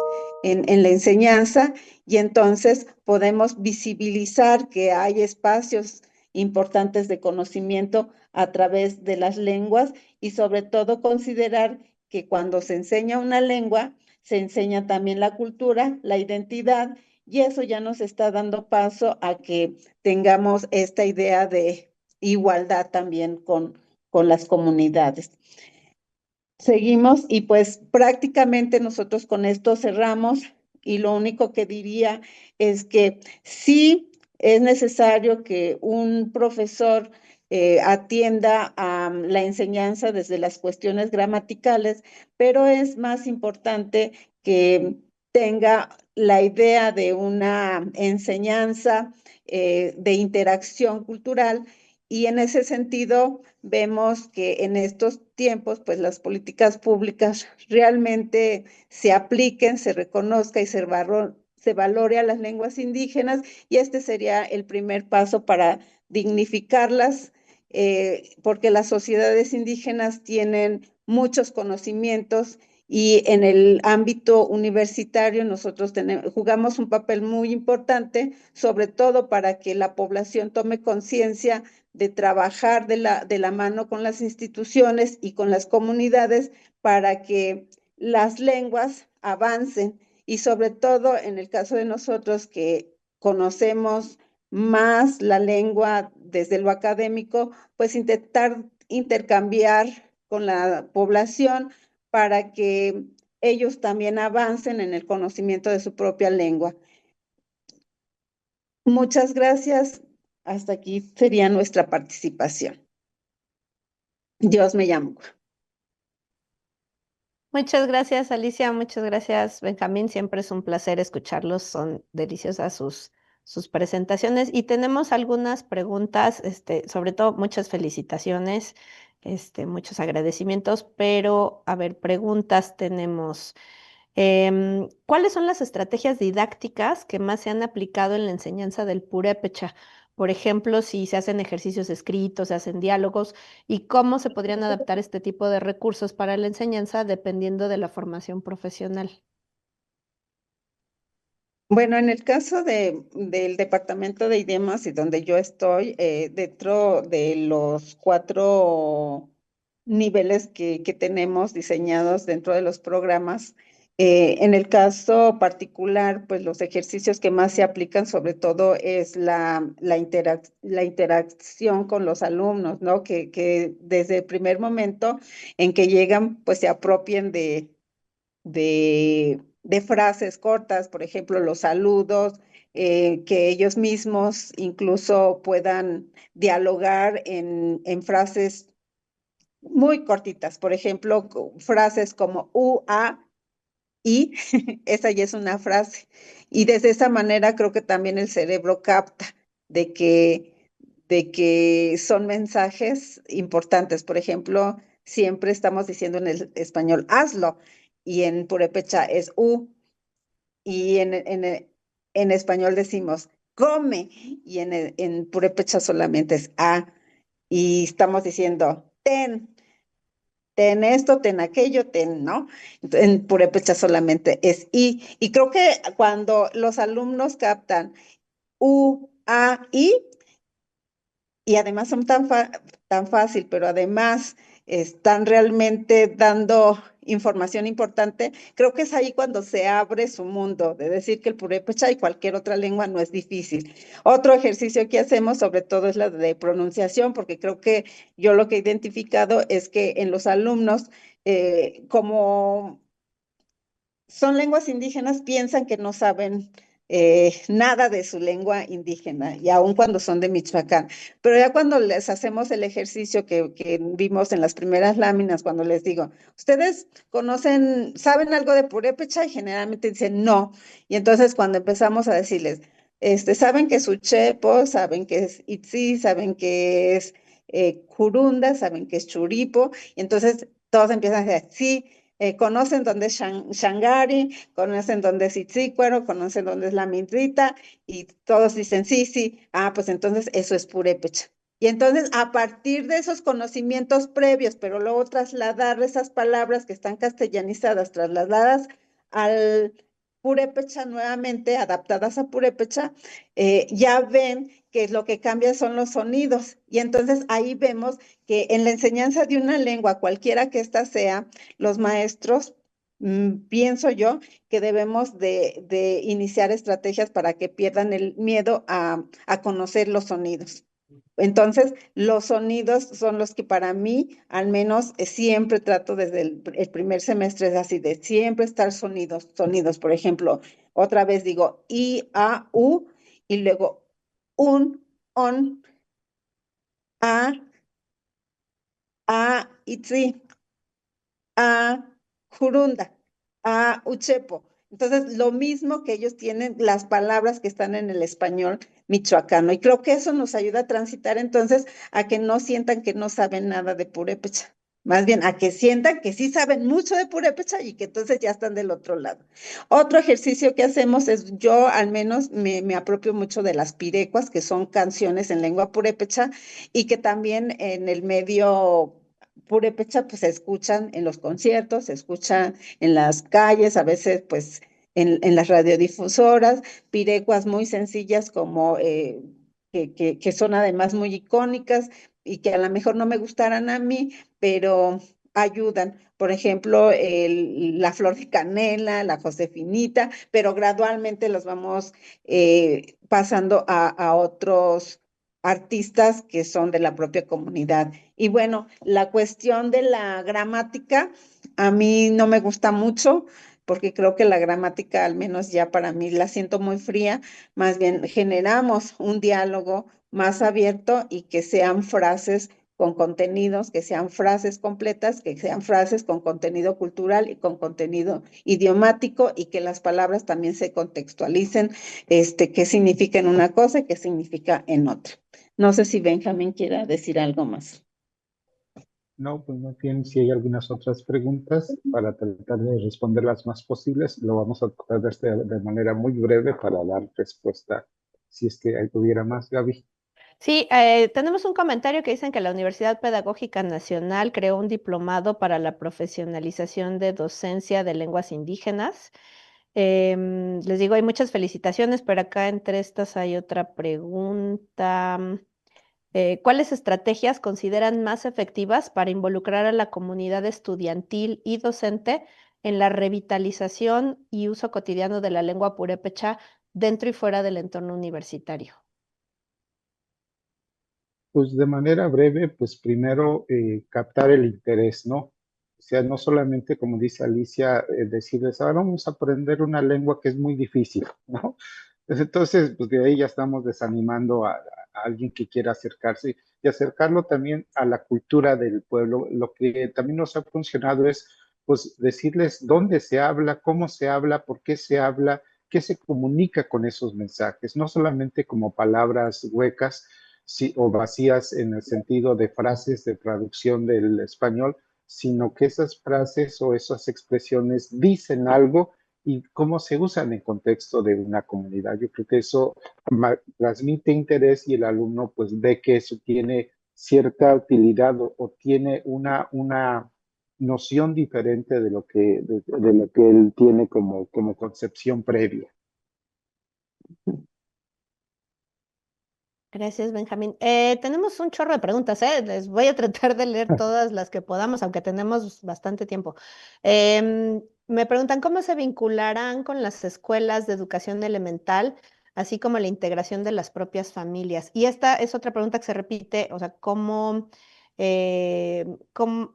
en la enseñanza, y entonces podemos visibilizar que hay espacios importantes de conocimiento a través de las lenguas, y sobre todo considerar que cuando se enseña una lengua, se enseña también la cultura, la identidad, y eso ya nos está dando paso a que tengamos esta idea de igualdad también con las comunidades. Seguimos, y pues prácticamente nosotros con esto cerramos, y lo único que diría es que sí es necesario que un profesor atienda a la enseñanza desde las cuestiones gramaticales, pero es más importante que tenga la idea de una enseñanza de interacción cultural, y en ese sentido vemos que en estos tiempos, pues las políticas públicas realmente se apliquen, se reconozca y se valore a las lenguas indígenas, y este sería el primer paso para dignificarlas, porque las sociedades indígenas tienen muchos conocimientos, y en el ámbito universitario nosotros jugamos un papel muy importante, sobre todo para que la población tome conciencia de trabajar de la mano con las instituciones y con las comunidades, para que las lenguas avancen, y sobre todo en el caso de nosotros que conocemos más la lengua desde lo académico, pues intentar intercambiar con la población para que ellos también avancen en el conocimiento de su propia lengua. Muchas gracias. Hasta aquí sería nuestra participación. Dios me llamo. Muchas gracias, Alicia. Muchas gracias, Benjamín. Siempre es un placer escucharlos. Son deliciosas sus presentaciones. Y tenemos algunas preguntas, sobre todo muchas felicitaciones, muchos agradecimientos, pero a ver, preguntas tenemos. ¿Cuáles son las estrategias didácticas que más se han aplicado en la enseñanza del purépecha? Por ejemplo, si se hacen ejercicios escritos, se hacen diálogos, y cómo se podrían adaptar este tipo de recursos para la enseñanza dependiendo de la formación profesional. Bueno, en el caso del Departamento de Idiomas, y donde yo estoy, dentro de los 4 niveles que tenemos diseñados dentro de los programas, En el caso particular, pues los ejercicios que más se aplican sobre todo es la interacción con los alumnos, ¿no? Que desde el primer momento en que llegan, pues se apropien de frases cortas, por ejemplo, los saludos, que ellos mismos incluso puedan dialogar en frases muy cortitas, por ejemplo, frases como a y esa ya es una frase. Y desde esa manera creo que también el cerebro capta de que son mensajes importantes. Por ejemplo, siempre estamos diciendo en el español, hazlo, y en purépecha es y en español decimos, come, y en purépecha solamente es a, y estamos diciendo, ten esto, ten aquello, ten, ¿no? En purépecha solamente es y creo que cuando los alumnos captan y además son tan fácil, pero además están realmente dando información importante, creo que es ahí cuando se abre su mundo, de decir que el purépecha y cualquier otra lengua no es difícil. Otro ejercicio que hacemos sobre todo es la de pronunciación, porque creo que yo lo que he identificado es que en los alumnos, como son lenguas indígenas, piensan que no saben nada de su lengua indígena, y aun cuando son de Michoacán. Pero ya cuando les hacemos el ejercicio que vimos en las primeras láminas, cuando les digo, ¿ustedes saben algo de purépecha? Y generalmente dicen no. Y entonces cuando empezamos a decirles, saben que es uchepo, saben que es itzi, saben que es curunda, saben que es churipo, y entonces todos empiezan a decir, sí, conocen dónde es Shangari, conocen dónde es Itzícuaro, conocen dónde es la Mindrita, y todos dicen, sí, sí, pues entonces eso es purépecha. Y entonces, a partir de esos conocimientos previos, pero luego trasladar esas palabras que están castellanizadas, trasladadas al purépecha nuevamente, adaptadas a purépecha, ya ven que lo que cambia son los sonidos. Y entonces ahí vemos que en la enseñanza de una lengua, cualquiera que ésta sea, los maestros, pienso yo, que debemos de iniciar estrategias para que pierdan el miedo a conocer los sonidos. Entonces, los sonidos son los que para mí, al menos, siempre trato desde el primer semestre, es así, de siempre estar sonidos. Por ejemplo, otra vez digo I, A, U, y luego on, A, itzi, a Jurunda, a Uchepo. Entonces, lo mismo que ellos tienen las palabras que están en el español michoacano. Y creo que eso nos ayuda a transitar entonces a que no sientan que no saben nada de purépecha. Más bien, a que sientan que sí saben mucho de purépecha y que entonces ya están del otro lado. Otro ejercicio que hacemos es, yo al menos me apropio mucho de las pirecuas, que son canciones en lengua purépecha y que también en el medio purépecha pues se escuchan en los conciertos, se escuchan en las calles, a veces pues en las radiodifusoras, pirecuas muy sencillas como que son además muy icónicas y que a lo mejor no me gustaran a mí, pero ayudan. Por ejemplo, la flor de canela, la Josefinita, pero gradualmente los vamos pasando a otros artistas que son de la propia comunidad. Y bueno, la cuestión de la gramática a mí no me gusta mucho porque creo que la gramática, al menos ya para mí, la siento muy fría. Más bien generamos un diálogo más abierto y que sean frases con contenidos, que sean frases completas, que sean frases con contenido cultural y con contenido idiomático, y que las palabras también se contextualicen, qué significa en una cosa y qué significa en otra. No sé si Benjamín quiera decir algo más. No, pues no tienen. Si hay algunas otras preguntas para tratar de responder las más posibles, lo vamos a tratar de manera muy breve para dar respuesta si es que hubiera más, Gaby. Sí, tenemos un comentario que dicen que la Universidad Pedagógica Nacional creó un diplomado para la profesionalización de docencia de lenguas indígenas. Les digo, hay muchas felicitaciones, pero acá entre estas hay otra pregunta. ¿Cuáles estrategias consideran más efectivas para involucrar a la comunidad estudiantil y docente en la revitalización y uso cotidiano de la lengua purépecha dentro y fuera del entorno universitario? Pues de manera breve, pues primero captar el interés, ¿no? O sea, no solamente, como dice Alicia, decirles, ahora vamos a aprender una lengua que es muy difícil, ¿no? Pues entonces, pues de ahí ya estamos desanimando a alguien que quiera acercarse y acercarlo también a la cultura del pueblo. Lo que también nos ha funcionado es, pues, decirles dónde se habla, cómo se habla, por qué se comunica con esos mensajes, no solamente como palabras huecas, sí, o vacías en el sentido de frases de traducción del español, sino que esas frases o esas expresiones dicen algo y cómo se usan en contexto de una comunidad. Yo creo que eso transmite interés y el alumno pues ve que eso tiene cierta utilidad o tiene una noción diferente de lo que él tiene como concepción previa. Gracias, Benjamín. Tenemos un chorro de preguntas, ¿eh? Les voy a tratar de leer todas las que podamos, aunque tenemos bastante tiempo. Me preguntan cómo se vincularán con las escuelas de educación elemental, así como la integración de las propias familias. Y esta es otra pregunta que se repite, o sea, eh, cómo,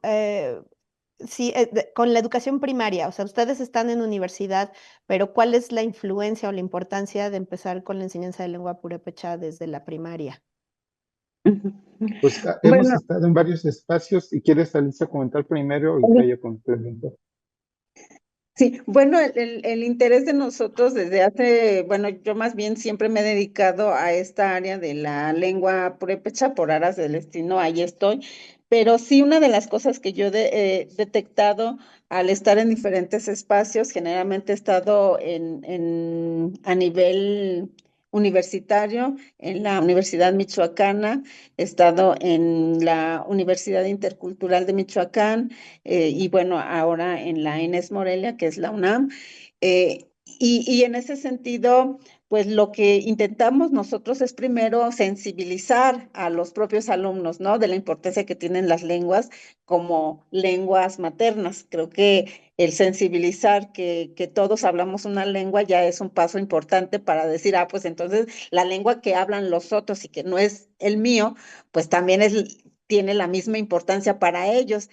sí, con la educación primaria, o sea, ustedes están en universidad, pero ¿cuál es la influencia o la importancia de empezar con la enseñanza de lengua purépecha desde la primaria? Ujú. Pues hemos Bueno, estado en varios espacios. Si quieres, Alicia, comentar primero y que yo complemento. sí, bueno, el interés de nosotros desde hace, bueno, yo más bien siempre me he dedicado a esta área de la lengua purépecha por aras del destino, ahí estoy, pero sí una de las cosas que yo he detectado al estar en diferentes espacios, generalmente he estado a nivel universitario, en la Universidad Michoacana, he estado en la Universidad Intercultural de Michoacán, y bueno, ahora en la Inés Morelia, que es la UNAM. Y en ese sentido, pues lo que intentamos nosotros es primero sensibilizar a los propios alumnos, ¿no? De la importancia que tienen las lenguas como lenguas maternas. Creo que el sensibilizar que todos hablamos una lengua ya es un paso importante para decir, ah, pues entonces la lengua que hablan los otros y que no es el mío, pues también tiene la misma importancia para ellos.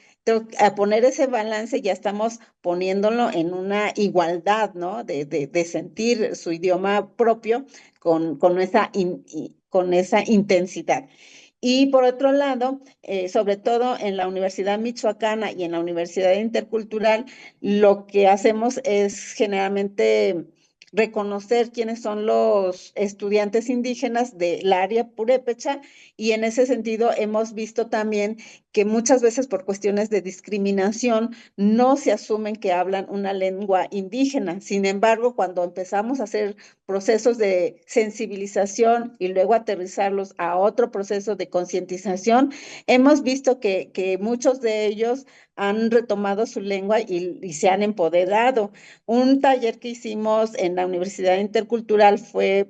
A poner ese balance ya estamos poniéndolo en una igualdad, ¿no? De sentir su idioma propio con esa intensidad. Y por otro lado, sobre todo en la Universidad Michoacana y en la Universidad Intercultural, lo que hacemos es generalmente reconocer quiénes son los estudiantes indígenas del área purépecha, y en ese sentido hemos visto también que muchas veces por cuestiones de discriminación no se asumen que hablan una lengua indígena. Sin embargo, cuando empezamos a hacer procesos de sensibilización y luego aterrizarlos a otro proceso de concientización, hemos visto que muchos de ellos han retomado su lengua y se han empoderado. Un taller que hicimos en la Universidad Intercultural fue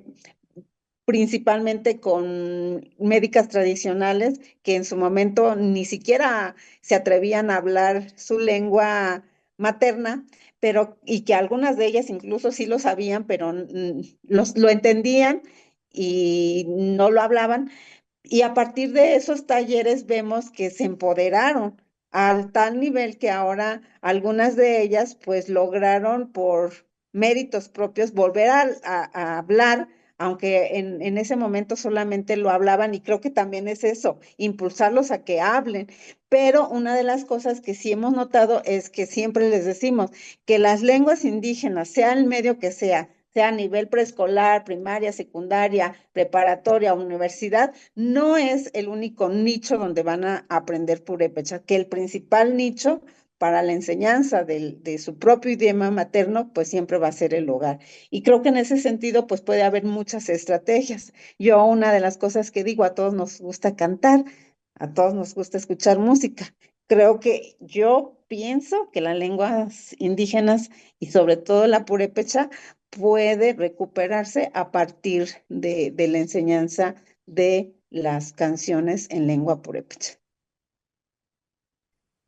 principalmente con médicas tradicionales que en su momento ni siquiera se atrevían a hablar su lengua materna, pero y que algunas de ellas incluso sí lo sabían, pero lo entendían y no lo hablaban, y a partir de esos talleres vemos que se empoderaron al tal nivel que ahora algunas de ellas pues lograron por méritos propios volver a hablar, aunque en ese momento solamente lo hablaban, y creo que también es eso, impulsarlos a que hablen. Pero una de las cosas que sí hemos notado es que siempre les decimos que las lenguas indígenas, sea el medio que sea a nivel preescolar, primaria, secundaria, preparatoria, universidad, no es el único nicho donde van a aprender purépecha, que el principal nicho para la enseñanza de su propio idioma materno, pues siempre va a ser el hogar. Y creo que en ese sentido, pues puede haber muchas estrategias. Yo una de las cosas que digo, a todos nos gusta cantar, a todos nos gusta escuchar música. Creo que yo pienso que las lenguas indígenas y sobre todo la purépecha puede recuperarse a partir de la enseñanza de las canciones en lengua purépecha.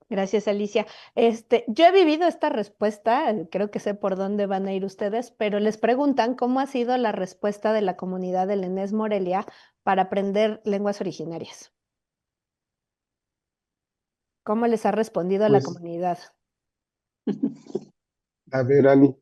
Gracias, Alicia. Yo he vivido esta respuesta, creo que sé por dónde van a ir ustedes, pero les preguntan cómo ha sido la respuesta de la comunidad del ENES Morelia para aprender lenguas originarias. ¿Cómo les ha respondido a la Pues, comunidad? a ver, Ali,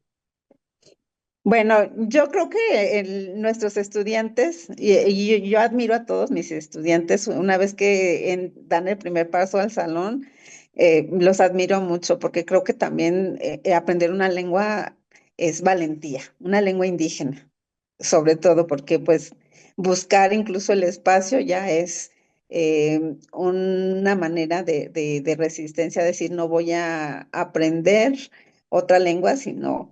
Bueno, yo creo que nuestros estudiantes, y yo admiro a todos mis estudiantes, una vez que dan el primer paso al salón, los admiro mucho porque creo que también aprender una lengua es valentía, una lengua indígena, sobre todo porque pues buscar incluso el espacio ya es una manera de resistencia, decir no voy a aprender otra lengua, sino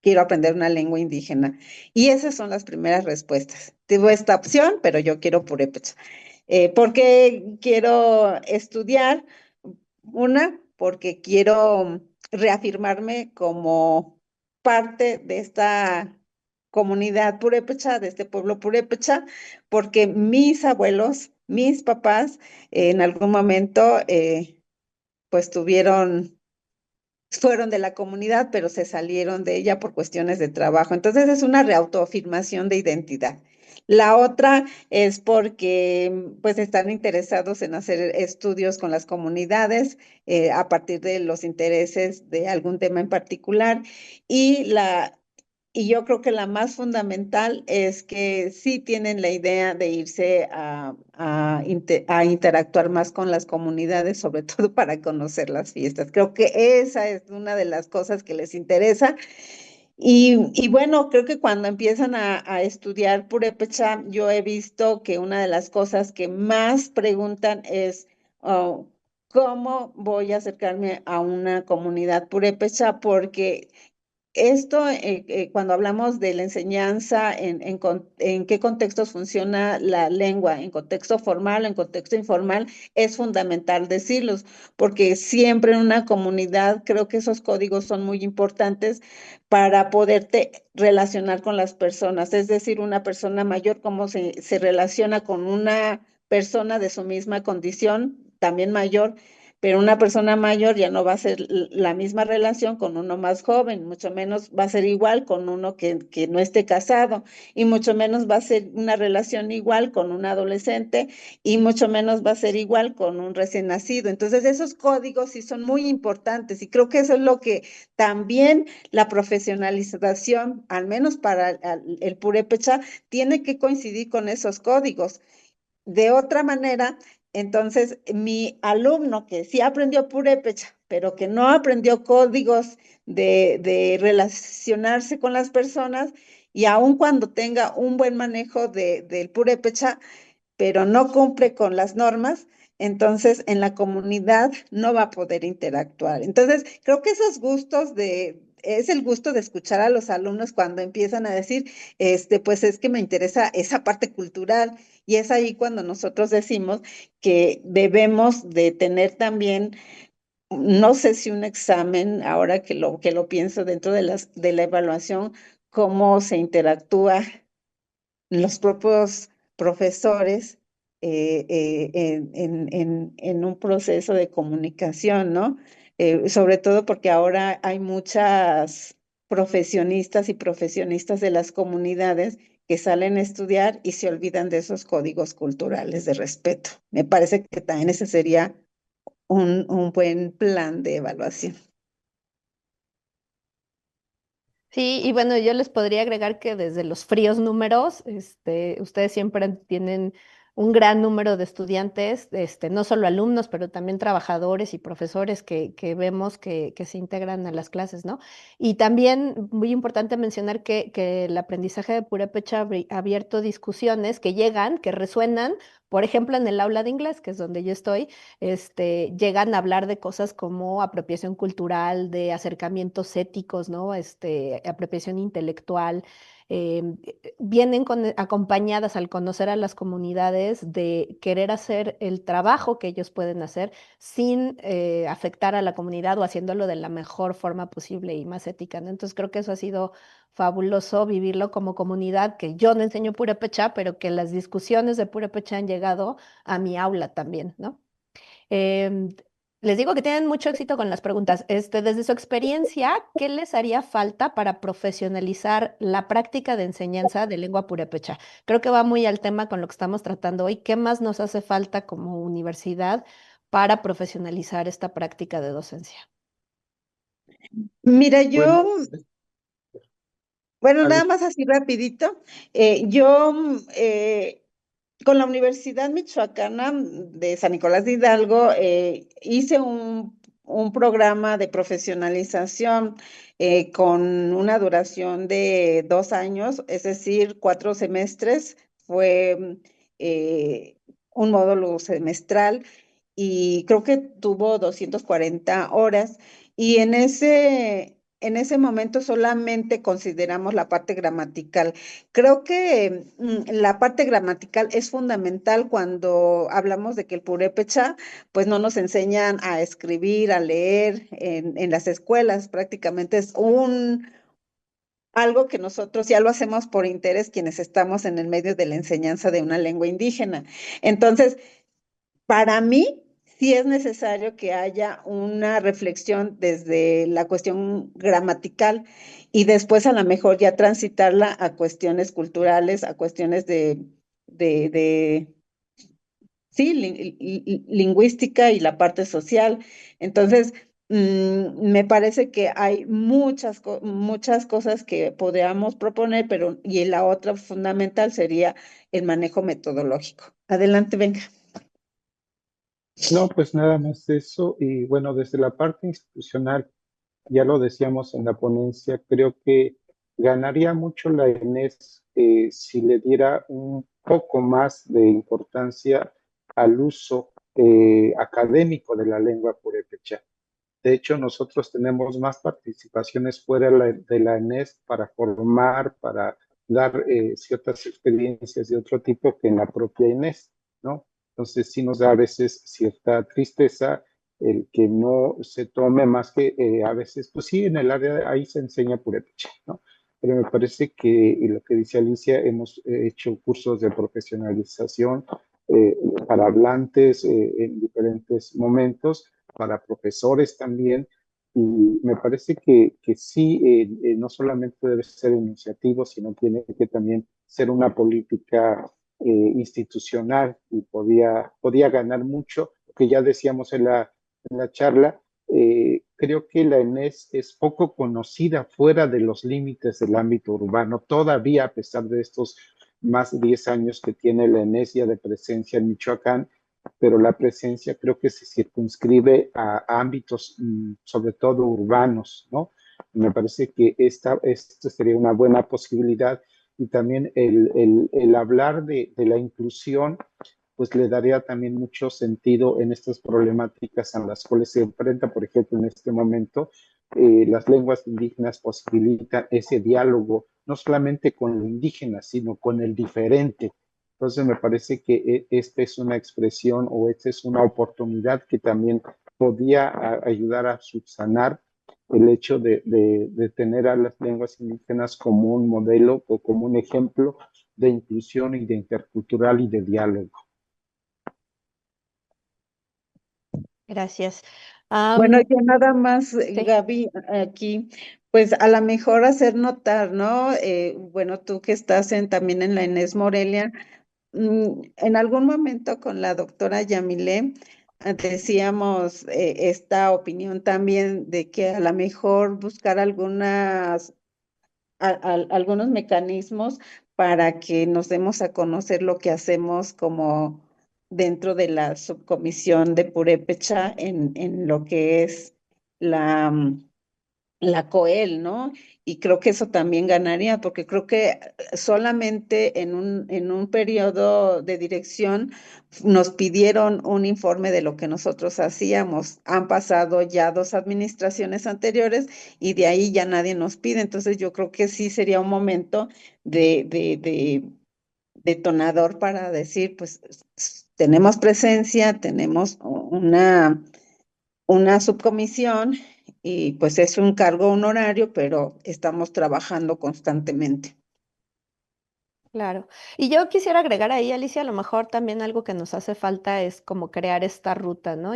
quiero aprender una lengua indígena. Y esas son las primeras respuestas. Tengo esta opción, pero yo quiero purépecha. ¿Por qué quiero estudiar? Una, porque quiero reafirmarme como parte de esta comunidad purépecha, de este pueblo purépecha, porque mis abuelos, mis papás, en algún momento, pues fueron de la comunidad, pero se salieron de ella por cuestiones de trabajo. Entonces es una reautoafirmación de identidad. La otra es porque pues están interesados en hacer estudios con las comunidades a partir de los intereses de algún tema en particular. Y y yo creo que la más fundamental es que sí tienen la idea de irse a interactuar más con las comunidades, sobre todo para conocer las fiestas. Creo que esa es una de las cosas que les interesa. Y bueno, creo que cuando empiezan a estudiar purépecha, yo he visto que una de las cosas que más preguntan es, oh, ¿cómo voy a acercarme a una comunidad purépecha? Porque esto, cuando hablamos de la enseñanza, en qué contextos funciona la lengua, en contexto formal, en contexto informal, es fundamental decirlos, porque siempre en una comunidad creo que esos códigos son muy importantes para poderte relacionar con las personas. Es decir, una persona mayor, cómo se relaciona con una persona de su misma condición, también mayor, pero una persona mayor ya no va a ser la misma relación con uno más joven, mucho menos va a ser igual con uno que no esté casado, y mucho menos va a ser una relación igual con un adolescente, y mucho menos va a ser igual con un recién nacido. Entonces, esos códigos sí son muy importantes, y creo que eso es lo que también la profesionalización, al menos para el purépecha, tiene que coincidir con esos códigos. De otra manera, entonces mi alumno que sí aprendió purépecha, pero que no aprendió códigos de relacionarse con las personas, y aun cuando tenga un buen manejo del purépecha, pero no cumple con las normas, entonces en la comunidad no va a poder interactuar. Entonces, creo que es el gusto de escuchar a los alumnos cuando empiezan a decir, pues es que me interesa esa parte cultural, y es ahí cuando nosotros decimos que debemos de tener también, no sé si un examen, ahora que lo pienso dentro de la evaluación, cómo se interactúa los propios profesores en un proceso de comunicación, ¿no? Sobre todo porque ahora hay muchas profesionistas y profesionistas de las comunidades que salen a estudiar y se olvidan de esos códigos culturales de respeto. Me parece que también ese sería un buen plan de evaluación. Sí, y bueno, yo les podría agregar que desde los fríos números, ustedes siempre tienen un gran número de estudiantes, no solo alumnos, pero también trabajadores y profesores que vemos que se integran a las clases, ¿no? Y también muy importante mencionar que el aprendizaje de Purépecha ha abierto discusiones que llegan, que resuenan, por ejemplo, en el aula de inglés, que es donde yo estoy, llegan a hablar de cosas como apropiación cultural, de acercamientos éticos, ¿no? Apropiación intelectual. Vienen acompañadas al conocer a las comunidades de querer hacer el trabajo que ellos pueden hacer sin afectar a la comunidad o haciéndolo de la mejor forma posible y más ética, ¿no? Entonces creo que eso ha sido fabuloso vivirlo como comunidad, que yo no enseño Purépecha, pero que las discusiones de Purépecha han llegado a mi aula también, ¿no? Em, Les digo que tienen mucho éxito con las preguntas. Desde su experiencia, ¿qué les haría falta para profesionalizar la práctica de enseñanza de lengua purépecha? Creo que va muy al tema con lo que estamos tratando hoy. ¿Qué más nos hace falta como universidad para profesionalizar esta práctica de docencia? Mira, Bueno, bueno, nada Ale, más así rapidito. Yo con la Universidad Michoacana de San Nicolás de Hidalgo hice un programa de profesionalización con una duración de 2 años, es decir, 4 semestres. Fue eh, un módulo semestral y creo que tuvo 240 horas. Y en ese momento solamente consideramos la parte gramatical. Creo que la parte gramatical es fundamental cuando hablamos de que el purépecha, pues no nos enseñan a escribir, a leer en las escuelas. Prácticamente es algo que nosotros ya lo hacemos por interés quienes estamos en el medio de la enseñanza de una lengua indígena. Entonces, para mí, sí es necesario que haya una reflexión desde la cuestión gramatical y después a lo mejor ya transitarla a cuestiones culturales, a cuestiones de sí, lingüística y la parte social. Entonces, me parece que hay muchas cosas que podríamos proponer, pero y la otra fundamental sería el manejo metodológico. Adelante, venga. no, pues nada más eso. Y bueno, desde la parte institucional, ya lo decíamos en la ponencia, creo que ganaría mucho la ENES si le diera un poco más de importancia al uso académico de la lengua purépecha. De hecho, nosotros tenemos más participaciones fuera de la ENES para formar, para dar ciertas experiencias de otro tipo que en la propia ENES, ¿no? Entonces sí nos da a veces cierta tristeza el que no se tome más que a veces, pues sí, en el área ahí se enseña purépecha, ¿no? Pero me parece que, y lo que dice Alicia, hemos hecho cursos de profesionalización para hablantes en diferentes momentos, para profesores también, y me parece que sí, no solamente debe ser iniciativo, sino tiene que también ser una política institucional y podía ganar mucho, que ya decíamos en la charla. Creo que la ENES es poco conocida fuera de los límites del ámbito urbano, todavía a pesar de estos más de 10 años que tiene la ENES ya de presencia en Michoacán, pero la presencia creo que se circunscribe a ámbitos sobre todo urbanos, ¿no? Me parece que esta sería una buena posibilidad y también el hablar de la inclusión, pues le daría también mucho sentido en estas problemáticas a las cuales se enfrenta, por ejemplo, en este momento, las lenguas indígenas posibilitan ese diálogo, no solamente con lo indígena, sino con el diferente. Entonces me parece que esta es una expresión o esta es una oportunidad que también podía ayudar a subsanar el hecho de tener a las lenguas indígenas como un modelo o como un ejemplo de inclusión y de intercultural y de diálogo. Gracias. Bueno, yo nada más, Sí. Gaby, aquí, pues a lo mejor hacer notar, ¿no? Bueno, tú que estás también en la Inés Morelia, en algún momento con la doctora Yamilé decíamos esta opinión también de que a lo mejor buscar algunos mecanismos para que nos demos a conocer lo que hacemos como dentro de la subcomisión de Purépecha en lo que es la, la COEL, ¿no? Y creo que eso también ganaría, porque creo que solamente en un periodo de dirección nos pidieron un informe de lo que nosotros hacíamos. Han pasado ya 2 administraciones anteriores y de ahí ya nadie nos pide. Entonces yo creo que sí sería un momento de detonador para decir, pues tenemos presencia, tenemos una subcomisión y pues es un cargo honorario, pero estamos trabajando constantemente. Claro. Y yo quisiera agregar ahí, Alicia, a lo mejor también algo que nos hace falta es como crear esta ruta, ¿no?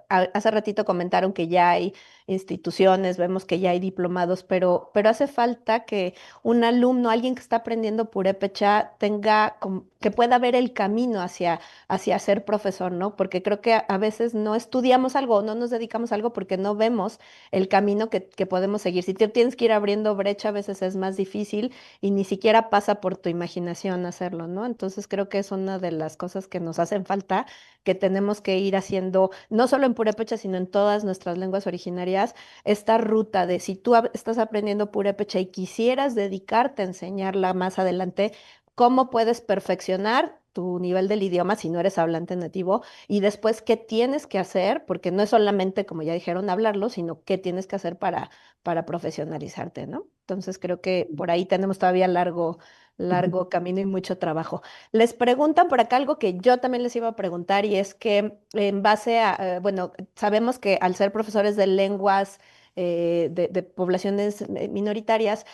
Hace ratito comentaron que ya hay instituciones, vemos que ya hay diplomados, pero hace falta que un alumno, alguien que está aprendiendo purépecha, que pueda ver el camino hacia ser profesor, ¿no? Porque creo que a veces no estudiamos algo o no nos dedicamos a algo porque no vemos el camino que podemos seguir. Si tú tienes que ir abriendo brecha, a veces es más difícil y ni siquiera pasa por tu imaginación hacerlo, ¿no? Entonces creo que es una de las cosas que nos hacen falta, que tenemos que ir haciendo, no solo en purépecha, sino en todas nuestras lenguas originarias, esta ruta de si tú estás aprendiendo purépecha y quisieras dedicarte a enseñarla más adelante, cómo puedes perfeccionar tu nivel del idioma si no eres hablante nativo y después qué tienes que hacer, porque no es solamente, como ya dijeron, hablarlo, sino qué tienes que hacer para profesionalizarte, ¿no? Entonces creo que por ahí tenemos todavía largo camino y mucho trabajo. Les preguntan por acá algo que yo también les iba a preguntar y es que en base a, bueno, sabemos que al ser profesores de lenguas de poblaciones minoritarias,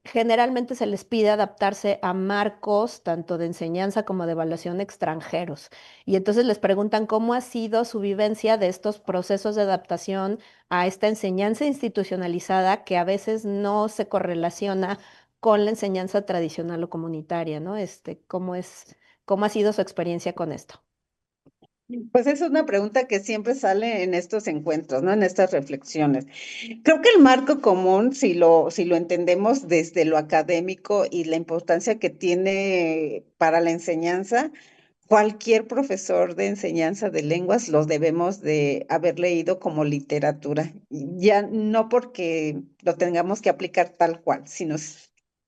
generalmente se les pide adaptarse a marcos tanto de enseñanza como de evaluación extranjeros. Y entonces les preguntan cómo ha sido su vivencia de estos procesos de adaptación a esta enseñanza institucionalizada que a veces no se correlaciona con la enseñanza tradicional o comunitaria, ¿no? ¿Cómo ha sido su experiencia con esto? Pues es una pregunta que siempre sale en estos encuentros, ¿no? En estas reflexiones. Creo que el marco común, si lo entendemos desde lo académico y la importancia que tiene para la enseñanza, cualquier profesor de enseñanza de lenguas los debemos de haber leído como literatura, ya no porque lo tengamos que aplicar tal cual, sino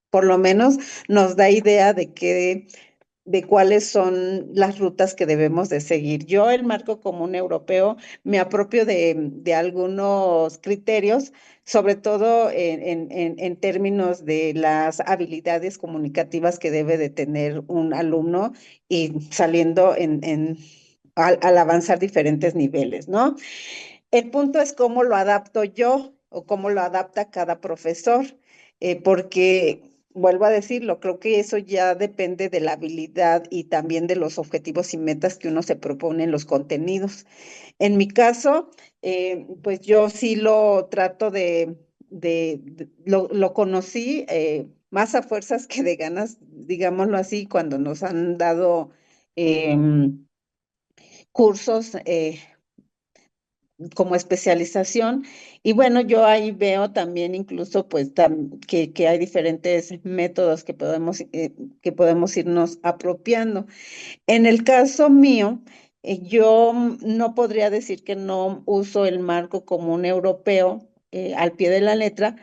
por lo menos nos da idea de cuáles son las rutas que debemos de seguir. Yo, el marco común europeo, me apropio de algunos criterios, sobre todo en términos de las habilidades comunicativas que debe de tener un alumno y saliendo al avanzar diferentes niveles, ¿no? El punto es cómo lo adapto yo o cómo lo adapta cada profesor, porque, vuelvo a decirlo, creo que eso ya depende de la habilidad y también de los objetivos y metas que uno se propone en los contenidos. En mi caso, pues yo sí lo trato lo conocí más a fuerzas que de ganas, digámoslo así, cuando nos han dado cursos como especialización. Y bueno, yo ahí veo también incluso pues que hay diferentes métodos que podemos irnos apropiando. En el caso mío, yo no podría decir que no uso el marco común europeo al pie de la letra,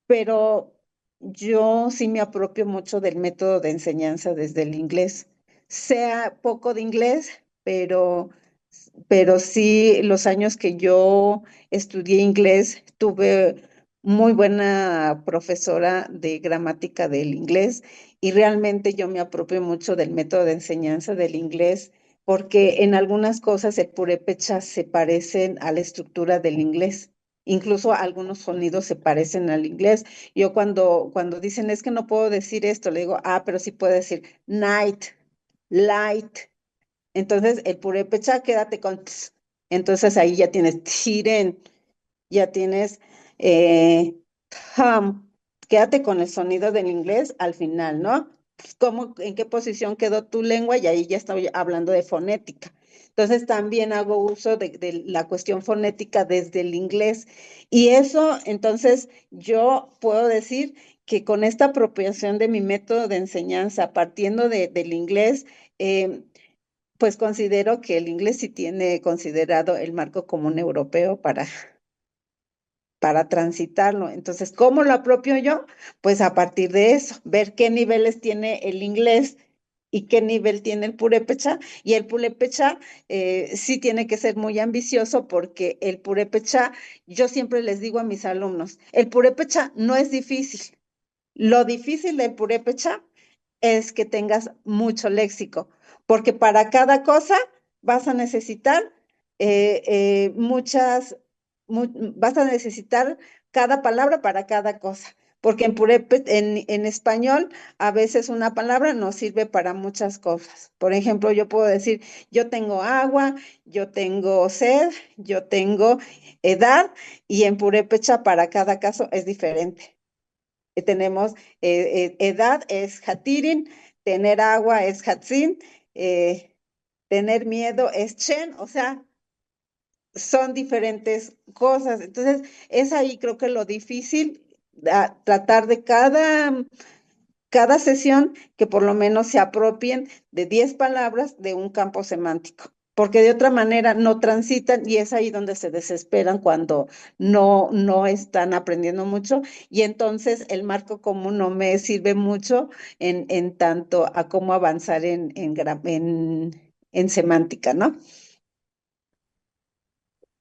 pero yo sí me apropio mucho del método de enseñanza desde el inglés. Sea poco de inglés, pero sí los años que yo estudié inglés, tuve muy buena profesora de gramática del inglés y realmente yo me apropio mucho del método de enseñanza del inglés porque en algunas cosas el purépecha se parecen a la estructura del inglés. Incluso algunos sonidos se parecen al inglés. Yo cuando dicen es que no puedo decir esto, le digo, pero sí puedo decir night, light. Entonces el purépecha, quédate con ts. Entonces ahí ya tienes tiren, ya tienes eh, hum. Quédate con el sonido del inglés al final, ¿no? En qué posición quedó tu lengua? Y ahí ya estoy hablando de fonética. Entonces también hago uso de la cuestión fonética desde el inglés. Y eso, entonces, yo puedo decir que con esta apropiación de mi método de enseñanza, partiendo del inglés, pues considero que el inglés sí tiene considerado el marco común europeo para transitarlo. Entonces, ¿cómo lo apropio yo? Pues a partir de eso, ver qué niveles tiene el inglés y qué nivel tiene el purépecha. Y el purépecha sí tiene que ser muy ambicioso porque el purépecha, yo siempre les digo a mis alumnos, el purépecha no es difícil. Lo difícil del purépecha es que tengas mucho léxico, porque para cada cosa vas a necesitar vas a necesitar cada palabra para cada cosa. porque en español a veces una palabra nos sirve para muchas cosas. Por ejemplo, yo puedo decir, yo tengo agua, yo tengo sed, yo tengo edad, y en purépecha para cada caso es diferente. Tenemos edad es hatirin, tener agua es hatzin, tener miedo es chen, o sea, son diferentes cosas. Entonces, es ahí creo que lo difícil, tratar de cada sesión que por lo menos se apropien de 10 palabras de un campo semántico, porque de otra manera no transitan y es ahí donde se desesperan cuando no están aprendiendo mucho, y entonces el marco común no me sirve mucho en tanto a cómo avanzar en semántica, ¿no?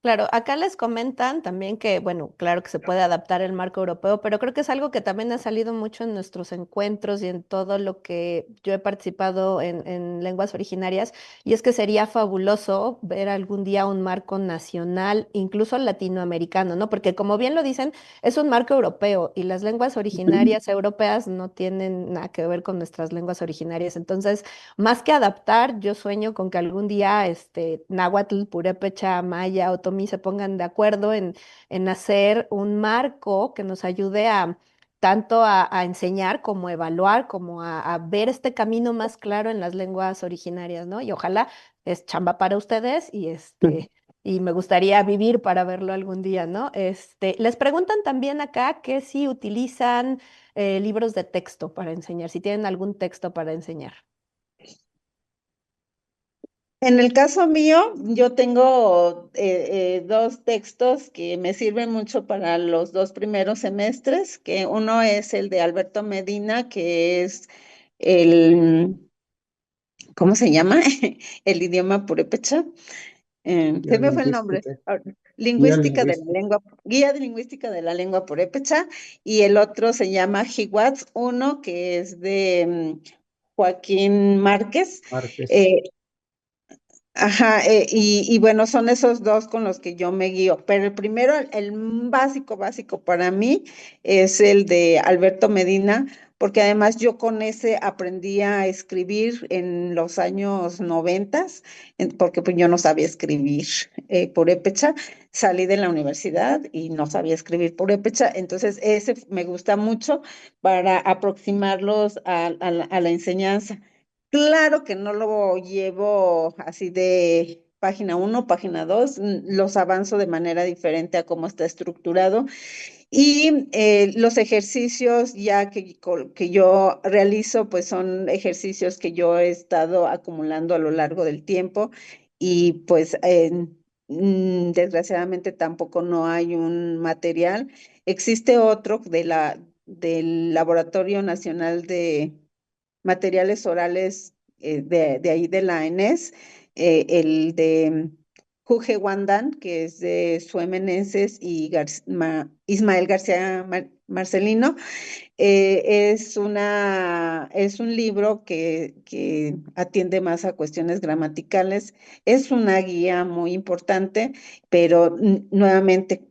Claro, acá les comentan también que, bueno, claro que se puede adaptar el marco europeo, pero creo que es algo que también ha salido mucho en nuestros encuentros y en todo lo que yo he participado en lenguas originarias, y es que sería fabuloso ver algún día un marco nacional, incluso latinoamericano, ¿no? Porque como bien lo dicen, es un marco europeo y las lenguas originarias europeas no tienen nada que ver con nuestras lenguas originarias. Entonces, más que adaptar, yo sueño con que algún día náhuatl, purépecha, maya, otomí se pongan de acuerdo en hacer un marco que nos ayude a tanto a enseñar como evaluar, como a ver este camino más claro en las lenguas originarias, ¿no? Y ojalá es chamba para ustedes y me gustaría vivir para verlo algún día, ¿no? Les preguntan también acá que si utilizan libros de texto para enseñar, si tienen algún texto para enseñar. En el caso mío, yo tengo dos textos que me sirven mucho para los dos primeros semestres, que uno es el de Alberto Medina, que es el, ¿cómo se llama? El idioma purépecha. Guía Se me fue el nombre. lingüística. Guía Lingüística de la lingüística. lengua, Guía de Lingüística de la Lengua Purépecha, y el otro se llama Jiwatz uno, que es de Joaquín Márquez. Márquez. Eh, Ajá, y bueno, son esos dos con los que yo me guío, pero el primero, el básico, básico para mí es el de Alberto Medina, porque además yo con ese aprendí a escribir en los años noventas, porque pues yo no sabía escribir purépecha, salí de la universidad y no sabía escribir purépecha, entonces ese me gusta mucho para aproximarlos a la enseñanza. Claro que no lo llevo así de página uno, página 2, los avanzo de manera diferente a cómo está estructurado, y los ejercicios ya que yo realizo, pues son ejercicios que yo he estado acumulando a lo largo del tiempo, y pues desgraciadamente tampoco no hay un material. Existe otro del Laboratorio Nacional de Materiales Orales, de ahí de la ENES, el de Juge Wandan, que es de Sue Meneses y Ismael García Marcelino. Es un libro que atiende más a cuestiones gramaticales. Es una guía muy importante, pero nuevamente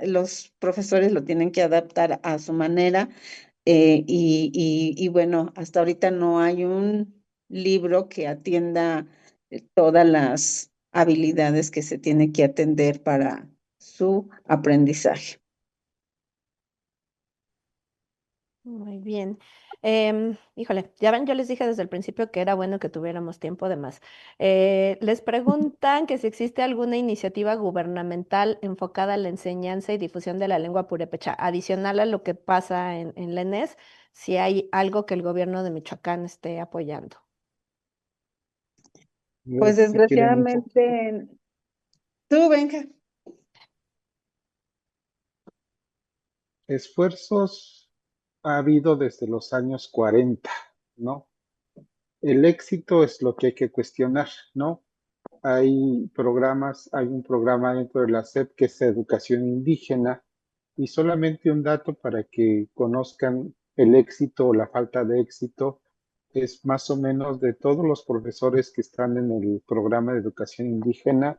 los profesores lo tienen que adaptar a su manera. Y bueno, hasta ahorita no hay un libro que atienda todas las habilidades que se tiene que atender para su aprendizaje. Muy bien. Híjole, ya ven, yo les dije desde el principio que era bueno que tuviéramos tiempo de más. Les preguntan que si existe alguna iniciativa gubernamental enfocada a la enseñanza y difusión de la lengua purépecha, adicional a lo que pasa en la ENES, si hay algo que el gobierno de Michoacán esté apoyando. A Pues ver, si quieren un poquito. desgraciadamente, tú, Benja. Esfuerzos ha habido desde los años 40, ¿no? El éxito es lo que hay que cuestionar, ¿no? Hay un programa dentro de la SEP que es educación indígena, y solamente un dato para que conozcan el éxito o la falta de éxito es más o menos de todos los profesores que están en el programa de educación indígena,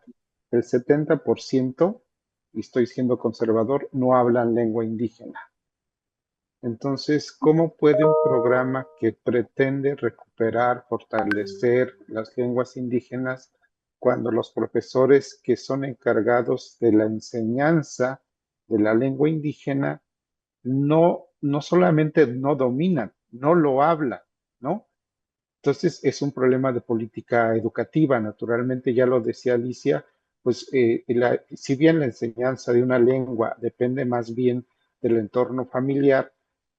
el 70% y estoy siendo conservador, no hablan lengua indígena. Entonces, ¿cómo puede un programa que pretende recuperar, fortalecer las lenguas indígenas cuando los profesores que son encargados de la enseñanza de la lengua indígena no solamente no dominan, no lo hablan, ¿no? Entonces, es un problema de política educativa, naturalmente, ya lo decía Alicia, pues si bien la enseñanza de una lengua depende más bien del entorno familiar,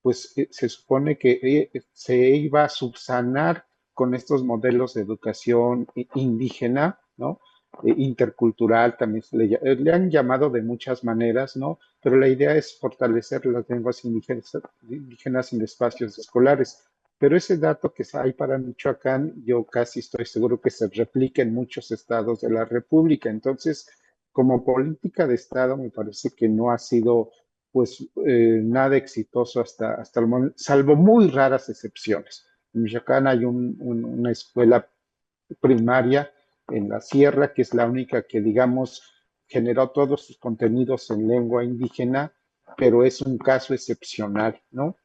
pues se supone que se iba a subsanar con estos modelos de educación indígena, ¿no? Intercultural, también le han llamado de muchas maneras, ¿no? Pero la idea es fortalecer las lenguas indígenas en espacios escolares. Pero ese dato que hay para Michoacán, yo casi estoy seguro que se replica en muchos estados de la República. Entonces, como política de Estado, me parece que no ha sido pues nada exitoso hasta el momento, salvo muy raras excepciones. En Michoacán hay una escuela primaria en la sierra, que es la única que, digamos, generó todos sus contenidos en lengua indígena, pero es un caso excepcional, ¿no?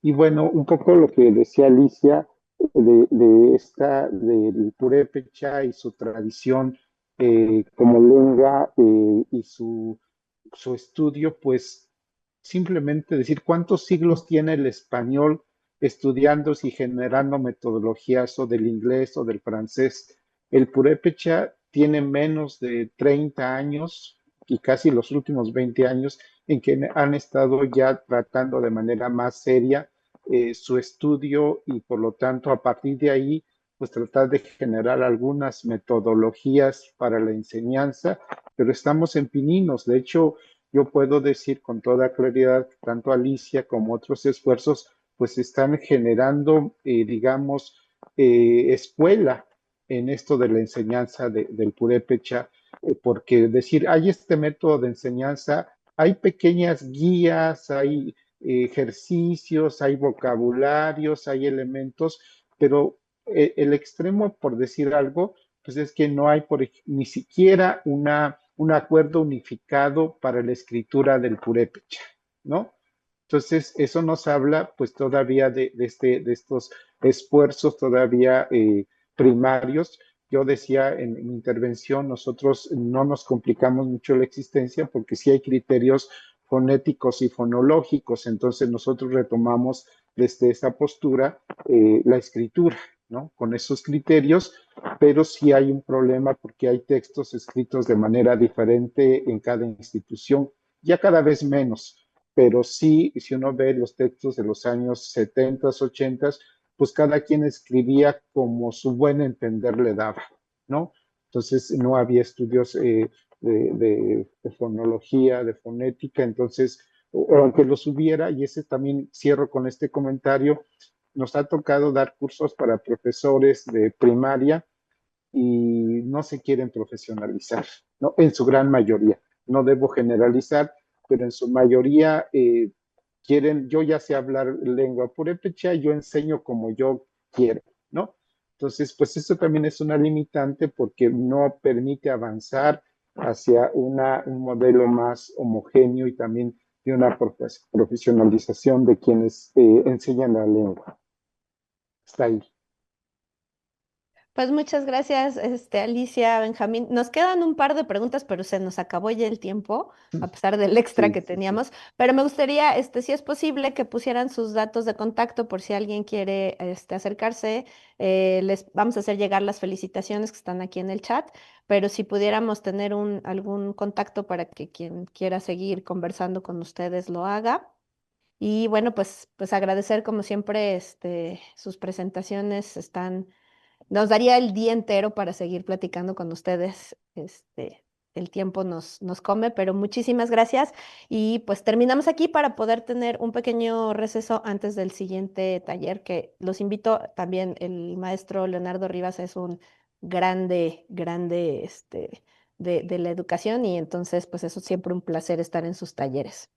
Y bueno, un poco lo que decía Alicia del purépecha y su tradición como lengua y su estudio, pues simplemente decir cuántos siglos tiene el español estudiando y generando metodologías o del inglés o del francés. El purépecha tiene menos de 30 años y casi los últimos 20 años en que han estado ya tratando de manera más seria su estudio y por lo tanto a partir de ahí pues tratar de generar algunas metodologías para la enseñanza, pero estamos en pininos. De hecho, yo puedo decir con toda claridad que tanto Alicia como otros esfuerzos pues están generando, digamos, escuela en esto de la enseñanza del purépecha, porque decir, hay este método de enseñanza, hay pequeñas guías, hay ejercicios, hay vocabularios, hay elementos, pero el extremo, por decir algo, pues es que no hay ni siquiera un acuerdo unificado para la escritura del purépecha, ¿no? Entonces, eso nos habla pues todavía de estos esfuerzos todavía primarios. Yo decía en mi intervención, nosotros no nos complicamos mucho la existencia porque sí hay criterios fonéticos y fonológicos, entonces nosotros retomamos desde esa postura la escritura, ¿no? Con esos criterios, pero sí hay un problema porque hay textos escritos de manera diferente en cada institución, ya cada vez menos, pero sí, si uno ve los textos de los años 70, 80, pues cada quien escribía como su buen entender le daba, ¿no? Entonces no había estudios de fonología, de fonética, entonces, aunque los hubiera, y ese también cierro con este comentario, nos ha tocado dar cursos para profesores de primaria y no se quieren profesionalizar, ¿no? En su gran mayoría. No debo generalizar, pero en su mayoría quieren, yo ya sé hablar lengua purépecha, yo enseño como yo quiero, ¿no? Entonces, pues eso también es una limitante porque no permite avanzar hacia un modelo más homogéneo y también de una profesionalización de quienes enseñan la lengua. Está ahí. Pues muchas gracias, Alicia, Benjamín. Nos quedan un par de preguntas, pero se nos acabó ya el tiempo, a pesar del extra Sí, que sí, sí. teníamos. Pero me gustaría, si es posible, que pusieran sus datos de contacto por si alguien quiere, acercarse. Les vamos a hacer llegar las felicitaciones que están aquí en el chat, pero si pudiéramos tener algún contacto para que quien quiera seguir conversando con ustedes lo haga. Y bueno, pues agradecer como siempre, sus presentaciones nos daría el día entero para seguir platicando con ustedes. El tiempo nos come, pero muchísimas gracias. Y pues terminamos aquí para poder tener un pequeño receso antes del siguiente taller, que los invito también. El maestro Leonardo Rivas es un grande, grande, de la educación y entonces pues eso es siempre un placer estar en sus talleres.